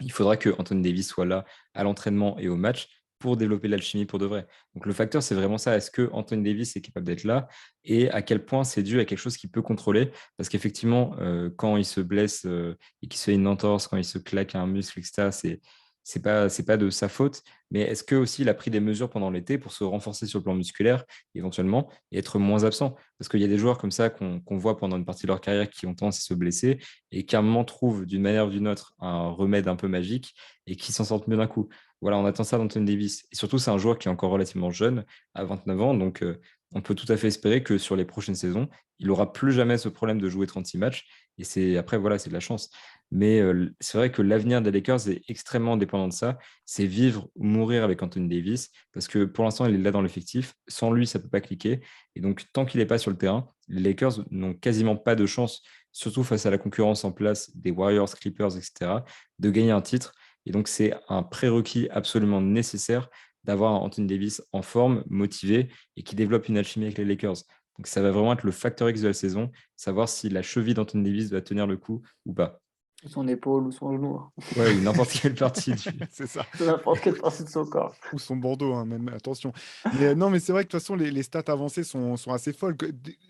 il faudra que Anthony Davis soit là à l'entraînement et au match pour développer l'alchimie pour de vrai. Donc le facteur, c'est vraiment ça. Est-ce que Anthony Davis est capable d'être là et à quel point c'est dû à quelque chose qu'il peut contrôler? Parce qu'effectivement, quand il se blesse et qu'il se fait une entorse, quand il se claque un muscle, etc., c'est pas de sa faute. Mais est-ce que aussi il a pris des mesures pendant l'été pour se renforcer sur le plan musculaire, éventuellement, et être moins absent? Parce qu'il y a des joueurs comme ça qu'on voit pendant une partie de leur carrière qui ont tendance à se blesser et qui à un moment trouvent d'une manière ou d'une autre un remède un peu magique et qui s'en sortent mieux d'un coup. Voilà, on attend ça d'Anthony Davis. Et surtout, c'est un joueur qui est encore relativement jeune, à 29 ans. Donc, on peut tout à fait espérer que sur les prochaines saisons, il n'aura plus jamais ce problème de jouer 36 matchs. Et après, voilà, c'est de la chance. Mais c'est vrai que l'avenir des Lakers est extrêmement dépendant de ça. C'est vivre ou mourir avec Anthony Davis. Parce que pour l'instant, il est là dans l'effectif. Sans lui, ça ne peut pas cliquer. Et donc, tant qu'il n'est pas sur le terrain, les Lakers n'ont quasiment pas de chance, surtout face à la concurrence en place des Warriors, Clippers, etc., de gagner un titre. Et donc, c'est un prérequis absolument nécessaire d'avoir un Anthony Davis en forme, motivé et qui développe une alchimie avec les Lakers. Donc, ça va vraiment être le facteur X de la saison, savoir si la cheville d'Anthony Davis va tenir le coup ou pas. Ou son épaule, ou son genou, Ouais, ou n'importe quelle partie C'est ça. n'importe quelle partie de son corps. Ou son Bordeaux, hein, même, attention. Mais non, mais c'est vrai que de toute façon, les stats avancées sont assez folles.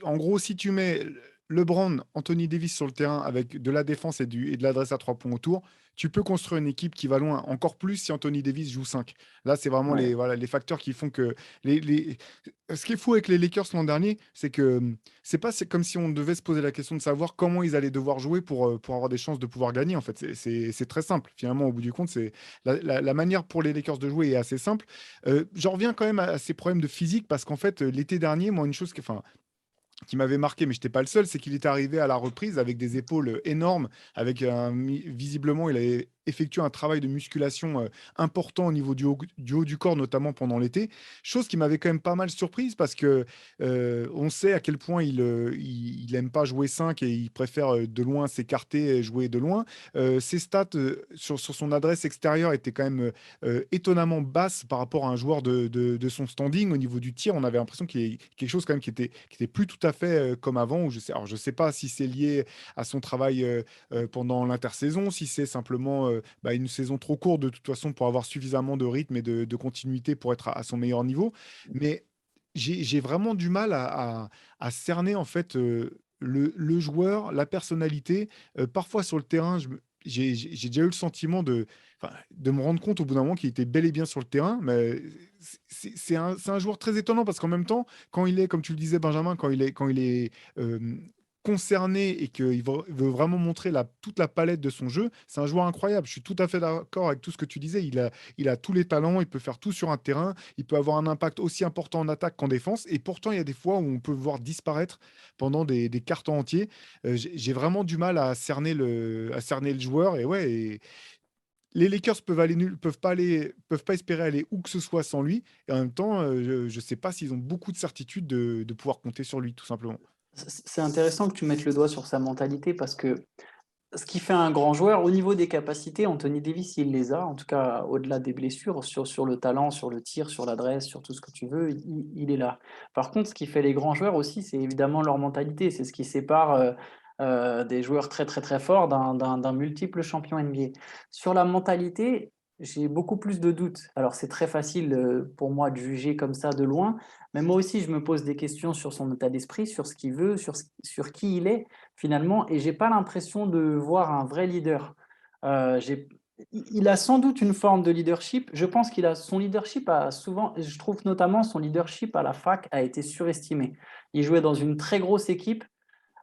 En gros, si tu mets LeBron, Anthony Davis sur le terrain avec de la défense et de l'adresse à 3 points autour, tu peux construire une équipe qui va loin. Encore plus si Anthony Davis joue 5. Là, c'est vraiment Ouais. voilà, les facteurs qui font que. Ce qui est fou avec les Lakers l'an dernier, c'est que c'est comme si on devait se poser la question de savoir comment ils allaient devoir jouer pour avoir des chances de pouvoir gagner. En fait, c'est très simple. Finalement, au bout du compte, c'est la manière pour les Lakers de jouer est assez simple. J'en reviens quand même à ces problèmes de physique parce qu'en fait, l'été dernier, moi, une chose qui m'avait marqué, mais je n'étais pas le seul, c'est qu'il est arrivé à la reprise avec des épaules énormes, visiblement, il avait effectué un travail de musculation important au niveau du haut du corps, notamment pendant l'été. Chose qui m'avait quand même pas mal surprise parce que on sait à quel point il aime pas jouer 5 et il préfère de loin s'écarter et jouer de loin. Ses stats sur son adresse extérieure étaient quand même étonnamment basses par rapport à un joueur de son standing. Au niveau du tir, on avait l'impression qu'il y a quelque chose quand même qui était plus tout à fait comme avant. Alors, je sais pas si c'est lié à son travail pendant l'intersaison, si c'est simplement une saison trop courte de toute façon pour avoir suffisamment de rythme et de continuité pour être à son meilleur niveau. Mais j'ai vraiment du mal à cerner en fait le joueur, la personnalité. Parfois sur le terrain, j'ai déjà eu le sentiment de me rendre compte au bout d'un moment qu'il était bel et bien sur le terrain. Mais c'est un joueur très étonnant parce qu'en même temps, quand il est, comme tu le disais, Benjamin, quand il est concerné et qu'il veut vraiment montrer toute la palette de son jeu, c'est un joueur incroyable. Je suis tout à fait d'accord avec tout ce que tu disais. Il a tous les talents, il peut faire tout sur un terrain, il peut avoir un impact aussi important en attaque qu'en défense. Et pourtant, il y a des fois où on peut le voir disparaître pendant des cartons entiers. J'ai vraiment du mal à cerner le joueur. Et ouais, les Lakers peuvent pas espérer aller où que ce soit sans lui. Et en même temps, je ne sais pas s'ils ont beaucoup de certitude de pouvoir compter sur lui, tout simplement. C'est intéressant que tu mettes le doigt sur sa mentalité parce que ce qui fait un grand joueur, au niveau des capacités, Anthony Davis, il les a, en tout cas au-delà des blessures, sur le talent, sur le tir, sur l'adresse, sur tout ce que tu veux, il est là. Par contre, ce qui fait les grands joueurs aussi, c'est évidemment leur mentalité. C'est ce qui sépare des joueurs très très très forts d'un multiple champion NBA. Sur la mentalité, j'ai beaucoup plus de doutes. Alors c'est très facile pour moi de juger comme ça de loin, mais moi aussi je me pose des questions sur son état d'esprit, sur ce qu'il veut, sur qui il est finalement, et j'ai pas l'impression de voir un vrai leader. Il a sans doute une forme de leadership. Je pense qu'il a son leadership a souvent, je trouve notamment son leadership à la fac a été surestimé. Il jouait dans une très grosse équipe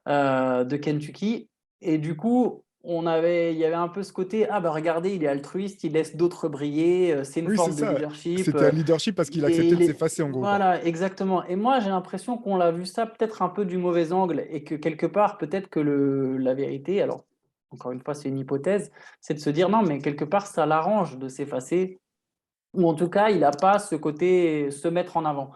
de Kentucky et du coup, il y avait un peu ce côté, ah bah regardez, il est altruiste, il laisse d'autres briller, c'est une Oui, c'est forme de ça. leadership. C'était un leadership parce qu'il acceptait de s'effacer, en gros, quoi. Voilà, exactement. Et moi, j'ai l'impression qu'on l'a vu ça peut-être un peu du mauvais angle et que quelque part, peut-être que la vérité, alors encore une fois, c'est une hypothèse, c'est de se dire non, mais quelque part, ça l'arrange de s'effacer ou en tout cas, il n'a pas ce côté se mettre en avant.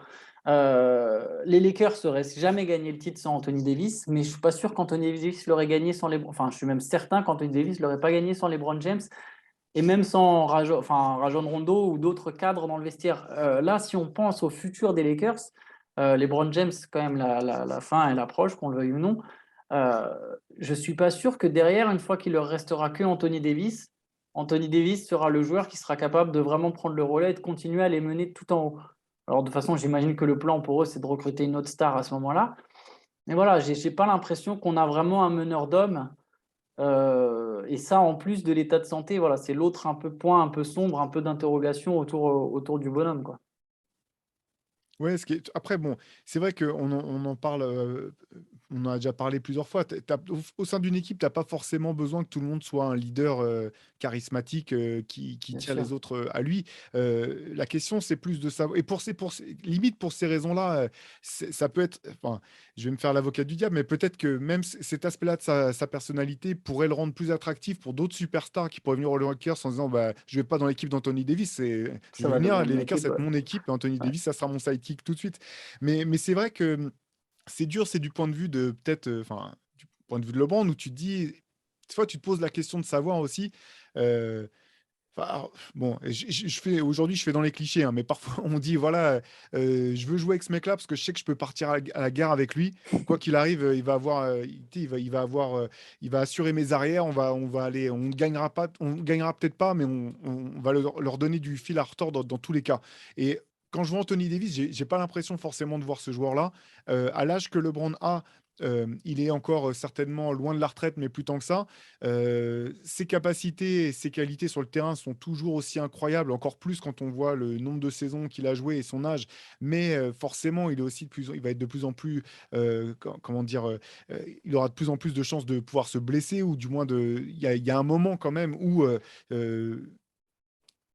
Les Lakers n'auraient jamais gagné le titre sans Anthony Davis, mais je ne suis pas sûr qu'Anthony Davis l'aurait gagné sans les. Enfin, je suis même certain qu'Anthony Davis ne l'aurait pas gagné sans LeBron James et même sans Rajon Rondo ou d'autres cadres dans le vestiaire. Là, si on pense au futur des Lakers, LeBron James, quand même, la fin, elle approche, qu'on le veuille ou non. Je ne suis pas sûr que derrière, une fois qu'il leur restera que Anthony Davis, Anthony Davis sera le joueur qui sera capable de vraiment prendre le relais et de continuer à les mener tout en haut. Alors, de toute façon, j'imagine que le plan pour eux, c'est de recruter une autre star à ce moment-là. Mais voilà, j'ai pas l'impression qu'on a vraiment un meneur d'hommes. Et ça, en plus de l'état de santé, voilà, c'est l'autre point un peu sombre, un peu d'interrogation autour du bonhomme, quoi. Ouais, après, bon, c'est vrai qu'on en parle, on en a déjà parlé plusieurs fois. Au sein d'une équipe, tu n'as pas forcément besoin que tout le monde soit un leader charismatique qui Bien tire sûr. les autres à lui. La question, c'est plus de savoir. Et limite pour ces raisons-là, ça peut être. Enfin, je vais me faire l'avocat du diable, mais peut-être que même cet aspect-là de sa personnalité pourrait le rendre plus attractif pour d'autres superstars qui pourraient venir aux Lakers en disant bah, je vais pas dans l'équipe d'Anthony Davis, je Ça vais va venir, devenir les mon Lakers, équipe, ça va être ouais. mon équipe, et Anthony Ouais. Davis, ça sera mon sidekick tout de suite. Mais c'est vrai que c'est dur, c'est du point de vue de peut-être, enfin, du point de vue de LeBron, où tu te dis, des fois, tu te poses la question de savoir aussi. euh, alors, bon, aujourd'hui, je fais dans les clichés, hein, mais parfois on dit voilà, je veux jouer avec ce mec-là parce que je sais que je peux partir à la guerre avec lui. Quoi qu'il arrive, il va avoir, il va avoir, il va assurer mes arrières. On va aller, on gagnera pas, on gagnera peut-être pas, mais on va leur donner du fil à retordre dans tous les cas. Et quand je vois Anthony Davis, j'ai pas l'impression forcément de voir ce joueur-là. À l'âge que LeBron a, il est encore certainement loin de la retraite, mais plus tant que ça. Ses capacités et ses qualités sur le terrain sont toujours aussi incroyables, encore plus quand on voit le nombre de saisons qu'il a joué et son âge. Mais forcément, il va être de plus en plus, comment dire, il aura de plus en plus de chances de pouvoir se blesser ou du moins il y a un moment quand même où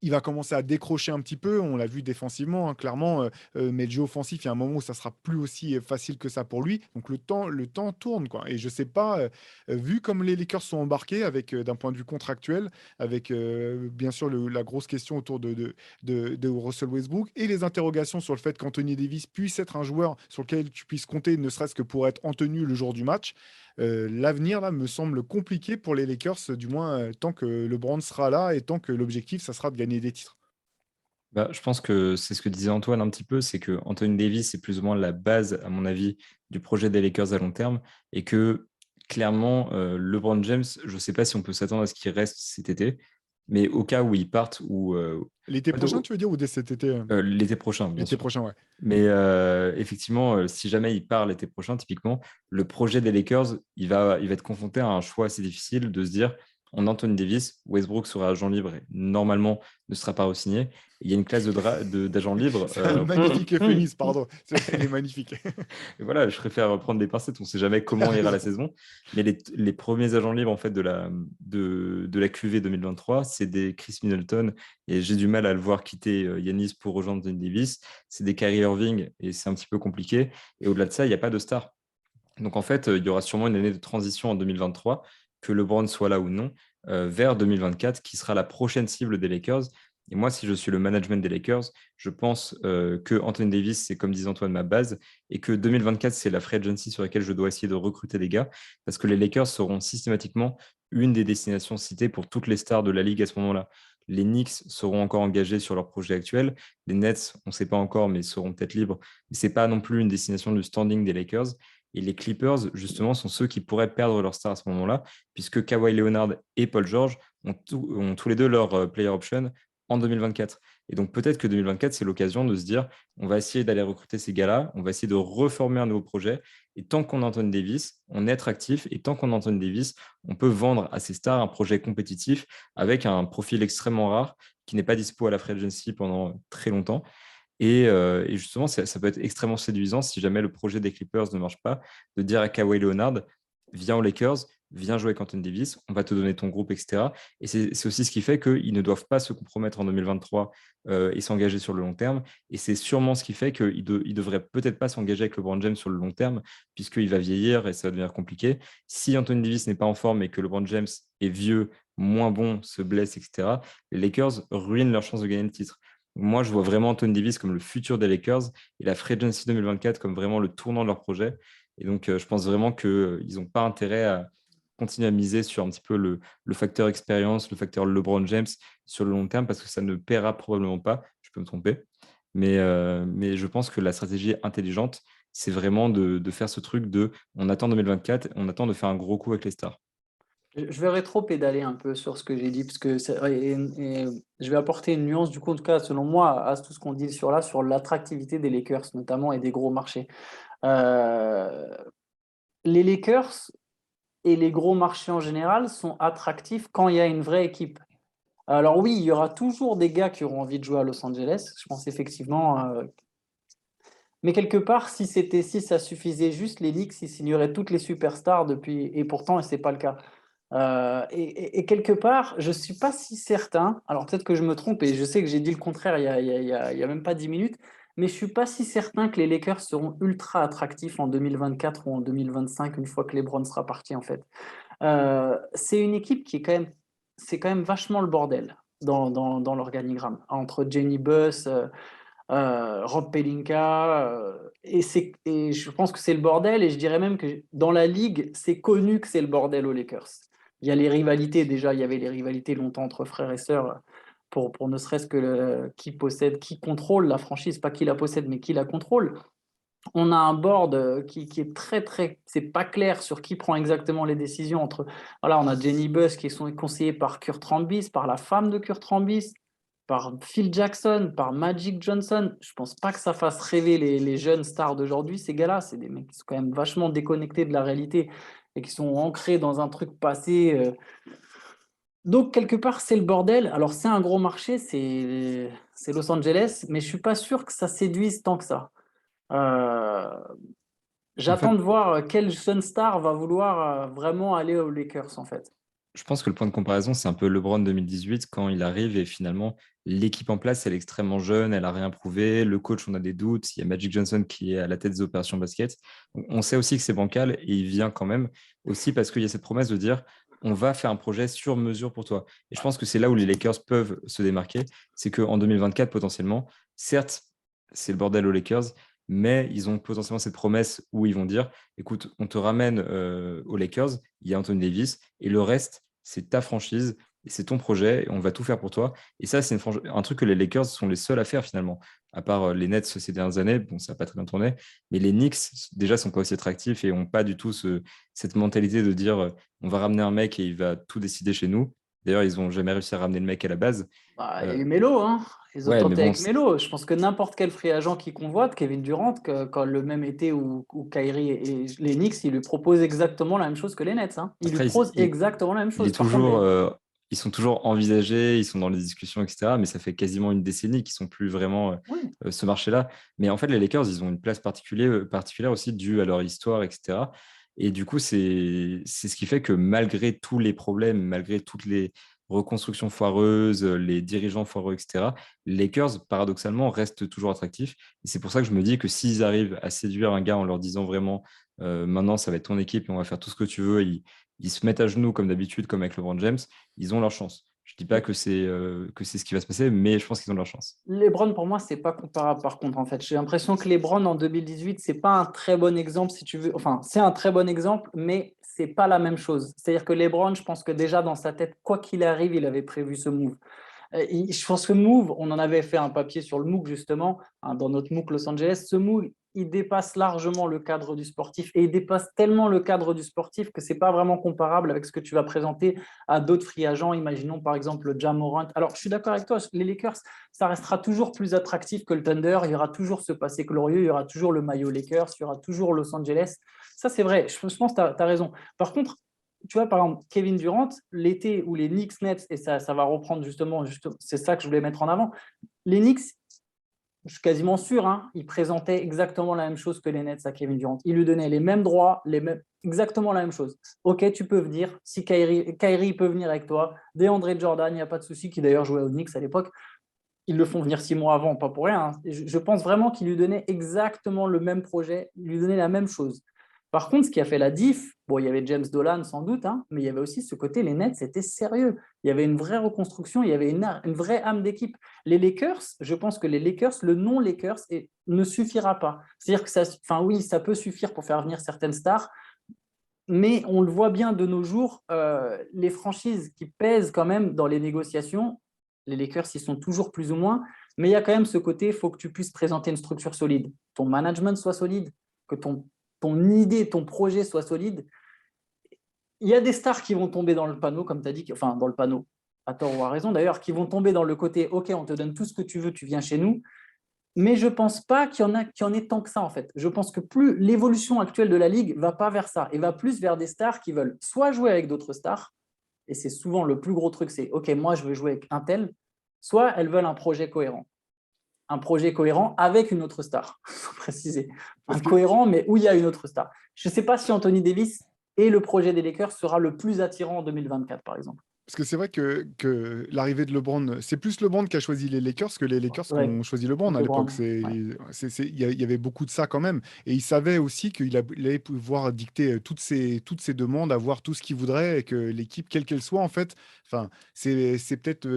il va commencer à décrocher un petit peu. On l'a vu défensivement, hein, clairement. Mais le jeu offensif, il y a un moment où ça sera plus aussi facile que ça pour lui. Donc le temps tourne, quoi. Et je sais pas, vu comme les Lakers sont embarqués avec, d'un point de vue contractuel, avec bien sûr la grosse question autour de Russell Westbrook et les interrogations sur le fait qu'Anthony Davis puisse être un joueur sur lequel tu puisses compter, ne serait-ce que pour être en tenue le jour du match. L'avenir là me semble compliqué pour les Lakers, du moins tant que LeBron sera là et tant que l'objectif, ça sera de gagner des titres. Bah, je pense que c'est ce que disait Antoine un petit peu, c'est que Anthony Davis est plus ou moins la base, à mon avis, du projet des Lakers à long terme et que clairement, LeBron James, je ne sais pas si on peut s'attendre à ce qu'il reste cet été, mais au cas où il parte ou L'été prochain, tu veux dire, ou dès cet été l'été prochain, bien l'été sûr. prochain, ouais. Mais effectivement, si jamais il part l'été prochain, typiquement, le projet des Lakers, il va être confronté à un choix assez difficile de se dire, on a Anthony Davis, Westbrook sera agent libre et normalement ne sera pas re-signé. Il y a une classe d'agents libres. C'est un magnifique euphémisme, pardon. Il est magnifique. Et voilà, je préfère prendre des pincettes, on ne sait jamais comment T'as ira la raison. saison. Mais les premiers agents libres en fait, de la QV 2023, c'est des Chris Middleton, et j'ai du mal à le voir quitter Yanis pour rejoindre Anthony Davis. C'est des Kyrie Irving, et c'est un petit peu compliqué. Et au-delà de ça, il n'y a pas de star. Donc en fait, il y aura sûrement une année de transition en 2023, que LeBron soit là ou non, vers 2024, qui sera la prochaine cible des Lakers. Et moi, si je suis le management des Lakers, je pense que Anthony Davis, c'est comme disait Antoine, ma base, et que 2024, c'est la free agency sur laquelle je dois essayer de recruter des gars, parce que les Lakers seront systématiquement une des destinations citées pour toutes les stars de la ligue à ce moment-là. Les Knicks seront encore engagés sur leur projet actuel. Les Nets, on ne sait pas encore, mais seront peut-être libres. Mais ce n'est pas non plus une destination du standing des Lakers. Et les Clippers, justement, sont ceux qui pourraient perdre leur star à ce moment-là, puisque Kawhi Leonard et Paul George ont tous les deux leur player option en 2024. Et donc peut-être que 2024, c'est l'occasion de se dire, on va essayer d'aller recruter ces gars-là, on va essayer de reformer un nouveau projet. Et tant qu'on a Anthony Davis, on est attractif. Et tant qu'on a Anthony Davis, on peut vendre à ces stars un projet compétitif avec un profil extrêmement rare qui n'est pas dispo à la free agency pendant très longtemps. Et justement, ça peut être extrêmement séduisant si jamais le projet des Clippers ne marche pas, de dire à Kawhi Leonard, viens aux Lakers, viens jouer avec Anthony Davis, on va te donner ton groupe, etc. Et c'est aussi ce qui fait qu'ils ne doivent pas se compromettre en 2023 et s'engager sur le long terme. Et c'est sûrement ce qui fait qu'ils ne devraient peut-être pas s'engager avec LeBron James sur le long terme, puisqu'il va vieillir et ça va devenir compliqué. Si Anthony Davis n'est pas en forme et que LeBron James est vieux, moins bon, se blesse, etc., les Lakers ruinent leur chance de gagner le titre. Moi, je vois vraiment Anthony Davis comme le futur des Lakers et la Free Agency 2024 comme vraiment le tournant de leur projet. Et donc, je pense vraiment qu'ils n'ont pas intérêt à continuer à miser sur un petit peu le facteur expérience, le facteur LeBron James sur le long terme parce que ça ne paiera probablement pas. Je peux me tromper. Mais je pense que la stratégie intelligente, c'est vraiment de faire ce truc de on attend 2024, on attend de faire un gros coup avec les stars. Je vais rétro-pédaler un peu sur ce que j'ai dit, parce que et je vais apporter une nuance, du coup, en tout cas, selon moi, à tout ce qu'on dit sur l'attractivité des Lakers, notamment, et des gros marchés. Euh, les Lakers et les gros marchés en général sont attractifs quand il y a une vraie équipe. Alors oui, il y aura toujours des gars qui auront envie de jouer à Los Angeles, je pense effectivement. Mais quelque part, si ça suffisait juste, les Knicks, ils signeraient toutes les superstars depuis, et pourtant, ce n'est pas le cas. Et quelque part, je ne suis pas si certain, alors peut-être que je me trompe, et je sais que j'ai dit le contraire il y a même pas 10 minutes, mais je ne suis pas si certain que les Lakers seront ultra attractifs en 2024 ou en 2025, une fois que LeBron sera parti, en fait. C'est une équipe qui est c'est quand même vachement le bordel dans l'organigramme, entre Jenny Buss, Rob Pelinka, et je pense que c'est le bordel, et je dirais même que dans la ligue, c'est connu que c'est le bordel aux Lakers. Il y a les rivalités, déjà, il y avait les rivalités longtemps entre frères et sœurs, pour ne serait-ce que qui contrôle la franchise, pas qui la possède, mais qui la contrôle. On a un board qui est c'est pas clair sur qui prend exactement les décisions entre, voilà, on a Jenny Buss qui est conseillée par Kurt Rambis, par la femme de Kurt Rambis, par Phil Jackson, par Magic Johnson. Je pense pas que ça fasse rêver les jeunes stars d'aujourd'hui, ces gars-là. C'est des mecs qui sont quand même vachement déconnectés de la réalité et qui sont ancrés dans un truc passé. Donc, quelque part, c'est le bordel. Alors, c'est un gros marché, c'est Los Angeles, mais je suis pas sûr que ça séduise tant que ça. Euh, En fait, J'attends de voir quel jeune star va vouloir vraiment aller aux Lakers, en fait. je pense que le point de comparaison, c'est un peu LeBron 2018 quand il arrive et finalement l'équipe en place, elle est extrêmement jeune, elle n'a rien prouvé. Le coach, on a des doutes. Il y a Magic Johnson qui est à la tête des opérations basket. Donc, on sait aussi que c'est bancal et il vient quand même aussi parce qu'il y a cette promesse de dire on va faire un projet sur mesure pour toi. Et je pense que c'est là où les Lakers peuvent se démarquer. C'est qu'en 2024, potentiellement, certes, c'est le bordel aux Lakers, mais ils ont potentiellement cette promesse où ils vont dire écoute, on te ramène aux Lakers, il y a Anthony Davis, et le reste, c'est ta franchise, et c'est ton projet, et on va tout faire pour toi. Et ça, c'est un truc que les Lakers sont les seuls à faire finalement. À part les Nets ces dernières années, bon, ça n'a pas très bien tourné, mais les Knicks, déjà, sont pas aussi attractifs et n'ont pas du tout cette mentalité de dire on va ramener un mec et il va tout décider chez nous. D'ailleurs, ils n'ont jamais réussi à ramener le mec à la base. Bah, il y a Euh, eu Melo, hein. Ils ont ouais, mais tenté bon, avec Melo. Je pense que n'importe quel free agent qui convoite, Kevin Durant, quand le même été où Kyrie et les Knicks, ils lui proposent exactement la même chose que les Nets, hein. Ils lui après, proposent exactement la même il est chose. Par contre, toujours, ils sont toujours envisagés, ils sont dans les discussions, etc. Mais ça fait quasiment une décennie qu'ils sont plus vraiment oui. ce marché-là. Mais en fait, les Lakers, ils ont une place particulière aussi due à leur histoire, etc. Et du coup, c'est ce qui fait que malgré tous les problèmes, malgré toutes les reconstructions foireuses, les dirigeants foireux, etc., les Lakers, paradoxalement, restent toujours attractifs. Et c'est pour ça que je me dis que s'ils arrivent à séduire un gars en leur disant vraiment, maintenant, ça va être ton équipe et on va faire tout ce que tu veux, ils se mettent à genoux comme d'habitude, comme avec LeBron James, ils ont leur chance. Je ne dis pas que c'est ce qui va se passer, mais je pense qu'ils ont leur chance. LeBron, pour moi, c'est pas comparable par contre, en fait. J'ai l'impression que LeBron en 2018, c'est pas un très bon exemple, si tu veux. Enfin, c'est un très bon exemple, mais c'est pas la même chose. C'est-à-dire que LeBron, je pense que déjà dans sa tête, quoi qu'il arrive, il avait prévu ce move. Je pense que Move, on en avait fait un papier sur le MOOC justement, hein, dans notre MOOC Los Angeles. Ce MOOC, il dépasse largement le cadre du sportif et il dépasse tellement le cadre du sportif que ce n'est pas vraiment comparable avec ce que tu vas présenter à d'autres free agents. Imaginons par exemple le Ja Morant. Alors, je suis d'accord avec toi, les Lakers, ça restera toujours plus attractif que le Thunder. Il y aura toujours ce passé glorieux, il y aura toujours le maillot Lakers, il y aura toujours Los Angeles. Ça, c'est vrai. Je pense que tu as raison. Par contre, tu vois, par exemple, Kevin Durant, l'été où les Knicks Nets, et ça va reprendre justement, c'est ça que je voulais mettre en avant, les Knicks, je suis quasiment sûr, hein, ils présentaient exactement la même chose que les Nets à Kevin Durant. Ils lui donnaient les mêmes droits, exactement la même chose. Ok, tu peux venir, si Kyrie peut venir avec toi, DeAndre Jordan, il n'y a pas de souci, qui d'ailleurs jouait aux Knicks à l'époque, ils le font venir 6 mois avant, pas pour rien, hein. Je pense vraiment qu'ils lui donnaient exactement le même projet, ils lui donnaient la même chose. Par contre, ce qui a fait la diff, bon, il y avait James Dolan sans doute, hein, mais il y avait aussi ce côté, les Nets, c'était sérieux. Il y avait une vraie reconstruction, il y avait une vraie âme d'équipe. Les Lakers, je pense que les Lakers, le nom Lakers ne suffira pas. C'est-à-dire que enfin oui, ça peut suffire pour faire venir certaines stars, mais on le voit bien de nos jours, les franchises qui pèsent quand même dans les négociations, les Lakers, ils sont toujours plus ou moins, mais il y a quand même ce côté, il faut que tu puisses présenter une structure solide, ton management soit solide, que ton idée, ton projet soit solide. il y a des stars qui vont tomber dans le panneau, comme tu as dit, enfin dans le panneau, à tort ou à raison d'ailleurs, qui vont tomber dans le côté OK, on te donne tout ce que tu veux, tu viens chez nous. Mais je ne pense pas qu'il y en ait tant que ça, en fait. Je pense que plus l'évolution actuelle de la Ligue va pas vers ça, et va plus vers des stars qui veulent soit jouer avec d'autres stars, et c'est souvent le plus gros truc, c'est OK, moi je veux jouer avec un tel, soit elles veulent un projet cohérent. Un projet cohérent avec une autre star, il faut préciser. Un Parce que cohérent, mais où il y a une autre star. Je ne sais pas si Anthony Davis et le projet des Lakers sera le plus attirant en 2024, par exemple. Parce que c'est vrai que l'arrivée de LeBron, c'est plus LeBron qui a choisi les Lakers que les Lakers qui Ouais, ont choisi LeBron à l'époque. LeBron. Ouais. Il y avait beaucoup de ça quand même. Et il savait aussi il allait pouvoir dicter toutes ces demandes, avoir tout ce qu'il voudrait et que l'équipe, quelle qu'elle soit, en fait, enfin, c'est peut-être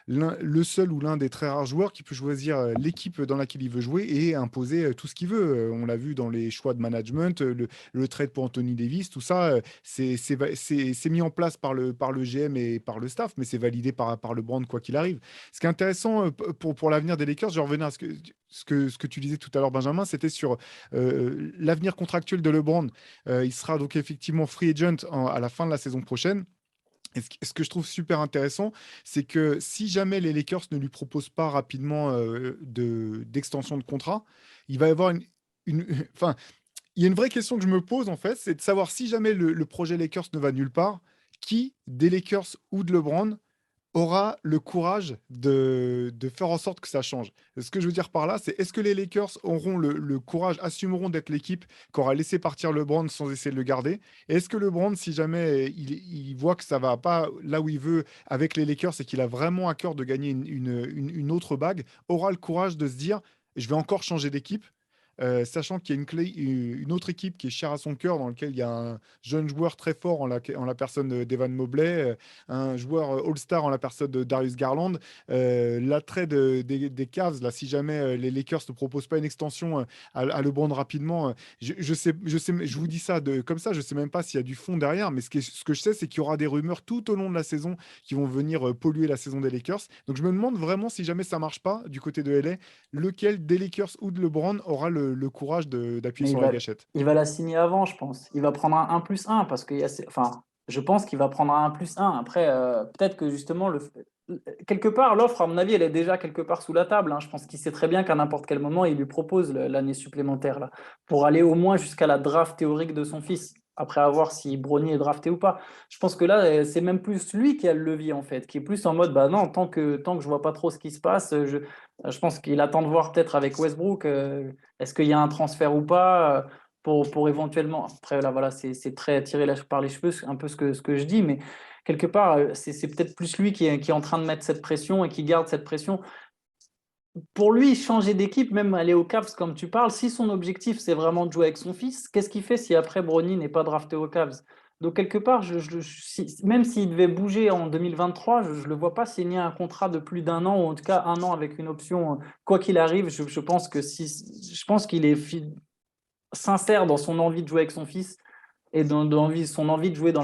le seul ou l'un des très rares joueurs qui peut choisir l'équipe dans laquelle il veut jouer et imposer tout ce qu'il veut. On l'a vu dans les choix de management, le trade pour Anthony Davis, tout ça, c'est mis en place par le GM et par le staff, mais c'est validé par le brand quoi qu'il arrive. Ce qui est intéressant pour l'avenir des Lakers, je revenais à ce que tu disais tout à l'heure, Benjamin, c'était sur l'avenir contractuel de LeBron. Il sera donc effectivement free agent à la fin de la saison prochaine. Et ce que je trouve super intéressant, c'est que si jamais les Lakers ne lui proposent pas rapidement d'extension de contrat, il va y avoir enfin, il y a une vraie question que je me pose, en fait, c'est de savoir si jamais le projet Lakers ne va nulle part, qui, des Lakers ou de LeBron, aura le courage de faire en sorte que ça change. Ce que je veux dire par là, c'est est-ce que les Lakers auront le courage, assumeront d'être l'équipe qui aura laissé partir LeBron sans essayer de le garder? Et est-ce que LeBron, si jamais il voit que ça va pas là où il veut avec les Lakers et qu'il a vraiment à cœur de gagner une autre bague, aura le courage de se dire, je vais encore changer d'équipe? Sachant qu'il y a une autre équipe qui est chère à son cœur, dans laquelle il y a un jeune joueur très fort en la personne d'Evan Mobley, un joueur All-Star en la personne de Darius Garland. L'attrait des Cavs, là, si jamais les Lakers ne proposent pas une extension à LeBron rapidement, je vous dis ça comme ça, je ne sais même pas s'il y a du fond derrière, mais ce que je sais, c'est qu'il y aura des rumeurs tout au long de la saison qui vont venir polluer la saison des Lakers. Donc je me demande vraiment si jamais ça marche pas du côté de LA, lequel des Lakers ou de LeBron aura le courage d'appuyer Mais sur la gâchette. il va la signer avant, je pense. Il va prendre un 1+1 parce qu'il y a, enfin, je pense qu'il va prendre un 1+1. Après, peut-être que justement, quelque part, l'offre, à mon avis, elle est déjà quelque part sous la table, hein. Je pense qu'il sait très bien qu'à n'importe quel moment, il lui propose l'année supplémentaire là, pour aller au moins jusqu'à la draft théorique de son fils. Après, à voir si Bronny est drafté ou pas. Je pense que là, c'est même plus lui qui a le levier, en fait, qui est plus en mode, bah non, tant que je vois pas trop ce qui se passe, je pense qu'il attend de voir peut-être avec Westbrook, est-ce qu'il y a un transfert ou pas, pour éventuellement. Après, là, voilà, c'est très tiré par les cheveux, c'est un peu ce que je dis, mais quelque part, c'est peut-être plus lui qui est en train de mettre cette pression et qui garde cette pression. Pour lui, changer d'équipe, même aller aux Cavs, comme tu parles, si son objectif, c'est vraiment de jouer avec son fils, qu'est-ce qu'il fait si après Bronny n'est pas drafté aux Cavs? Donc, quelque part, même s'il devait bouger en 2023, je ne le vois pas signer un contrat de plus d'un an, ou en tout cas un an avec une option, quoi qu'il arrive. Je pense je pense qu'il est sincère dans son envie de jouer avec son fils et son envie de jouer dans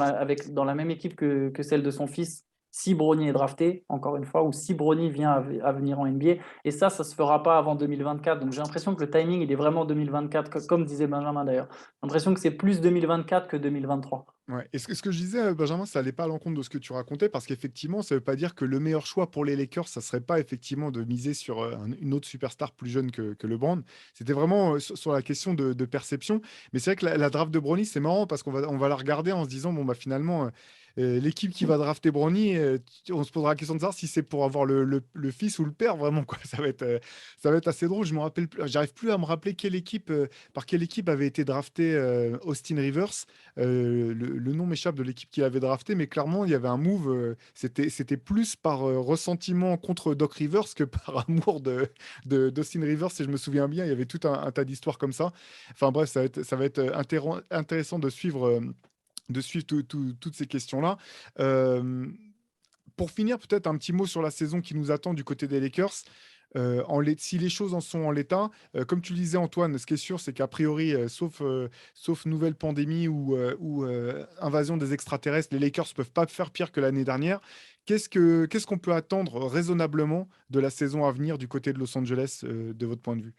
la même équipe que celle de son fils, si Bronny est drafté, encore une fois, ou si Bronny vient à venir en NBA. Et ça ne se fera pas avant 2024. Donc j'ai l'impression que le timing, il est vraiment 2024, comme disait Benjamin d'ailleurs. J'ai l'impression que c'est plus 2024 que 2023. Ouais. Et ce que je disais, Benjamin, ça n'allait pas à l'encontre de ce que tu racontais, parce qu'effectivement, ça ne veut pas dire que le meilleur choix pour les Lakers, ça ne serait pas effectivement de miser sur une autre superstar plus jeune que LeBron. C'était vraiment sur la question de perception. Mais c'est vrai que la draft de Bronny, c'est marrant, parce on va la regarder en se disant, bon, bah finalement, l'équipe qui va drafter Bronny, on se posera la question de savoir si c'est pour avoir le fils ou le père, vraiment, quoi. Ça va être assez drôle. Je me rappelle, j'arrive plus à me rappeler par quelle équipe avait été drafté Austin Rivers. Le nom m'échappe de l'équipe qui l'avait drafté, mais clairement, il y avait un move. C'était plus par ressentiment contre Doc Rivers que par amour d'Austin Rivers, si je me souviens bien. Il y avait tout un tas d'histoires comme ça. Enfin bref, ça va être intéressant de suivre toutes ces questions-là. Euh, pour finir, peut-être un petit mot sur la saison qui nous attend du côté des Lakers. Si les choses en sont en l'état, comme tu le disais Antoine, ce qui est sûr, c'est qu'a priori, sauf nouvelle pandémie ou invasion des extraterrestres, les Lakers ne peuvent pas faire pire que l'année dernière. Qu'est-ce qu'on peut attendre raisonnablement de la saison à venir du côté de Los Angeles, de votre point de vue?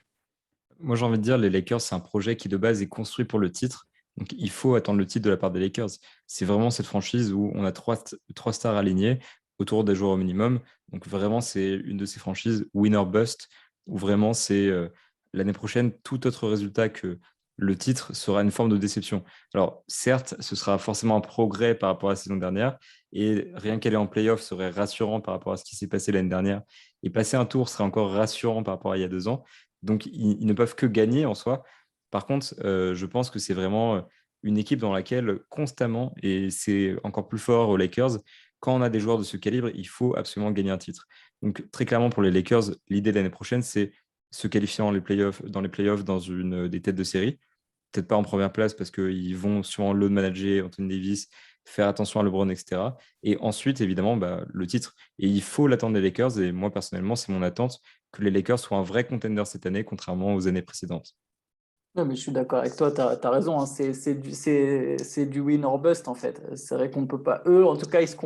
Moi, j'ai envie de dire, les Lakers, c'est un projet qui de base est construit pour le titre. Donc, il faut attendre le titre de la part des Lakers. C'est vraiment cette franchise où on a trois stars alignées autour des joueurs au minimum. Donc, vraiment, c'est une de ces franchises winner bust, où vraiment, c'est l'année prochaine, tout autre résultat que le titre sera une forme de déception. Alors, certes, ce sera forcément un progrès par rapport à la saison dernière, et rien qu'aller en playoff serait rassurant par rapport à ce qui s'est passé l'année dernière, et passer un tour serait encore rassurant par rapport à il y a 2 ans. Donc, ils ne peuvent que gagner en soi. Par contre, je pense que c'est vraiment une équipe dans laquelle constamment, et c'est encore plus fort aux Lakers, quand on a des joueurs de ce calibre, il faut absolument gagner un titre. Donc, très clairement, pour les Lakers, l'idée de l'année prochaine, c'est se qualifier dans les playoffs dans une des têtes de série. Peut-être pas en première place parce qu'ils vont sûrement load manager Anthony Davis, faire attention à LeBron, etc. Et ensuite, évidemment, le titre. Et il faut l'attendre des Lakers. Et moi, personnellement, c'est mon attente que les Lakers soient un vrai contender cette année, contrairement aux années précédentes. Non, mais je suis d'accord avec toi, tu as raison, hein, c'est du win or bust en fait. C'est vrai qu'on peut pas, eux en tout cas, ils se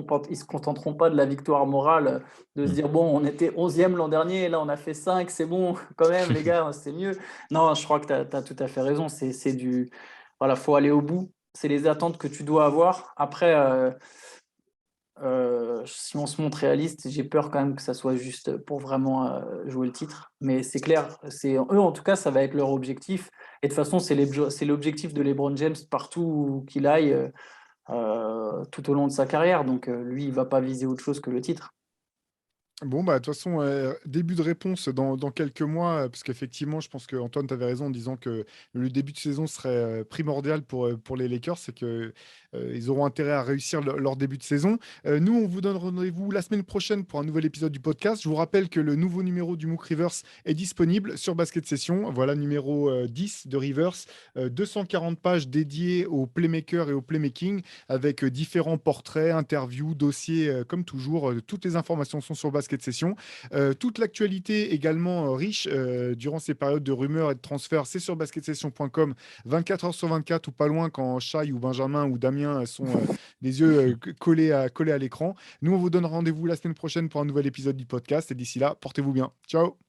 contenteront pas de la victoire morale, de se Mm. dire bon, on était 11e l'an dernier, et là on a fait 5, c'est bon, quand même les gars, c'est mieux. Non, je crois que tu as tout à fait raison, voilà, faut aller au bout, c'est les attentes que tu dois avoir. Après, si on se montre réaliste, j'ai peur quand même que ça soit juste pour vraiment jouer le titre. Mais c'est clair, eux en tout cas, ça va être leur objectif. Et de toute façon, c'est l'objectif de LeBron James partout où qu'il aille tout au long de sa carrière. Donc lui, il va pas viser autre chose que le titre. Bon, bah, de toute façon, début de réponse dans quelques mois, parce qu'effectivement, je pense qu'Antoine, tu avais raison en disant que le début de saison serait primordial pour les Lakers, c'est que ils auront intérêt à réussir leur début de saison. Nous, on vous donne rendez-vous la semaine prochaine pour un nouvel épisode du podcast. Je vous rappelle que le nouveau numéro du MOOC Rivers est disponible sur Basket Session. Voilà, numéro 10 de Rivers, 240 pages dédiées aux playmakers et au playmaking, avec différents portraits, interviews, dossiers, comme toujours. Toutes les informations sont sur Basket Session. Toute l'actualité également riche durant ces périodes de rumeurs et de transferts, c'est sur basketsession.com 24 heures sur 24 ou pas loin quand Shai ou Benjamin ou Damien sont les yeux collés à l'écran. Nous, on vous donne rendez-vous la semaine prochaine pour un nouvel épisode du podcast et d'ici là, portez-vous bien. Ciao!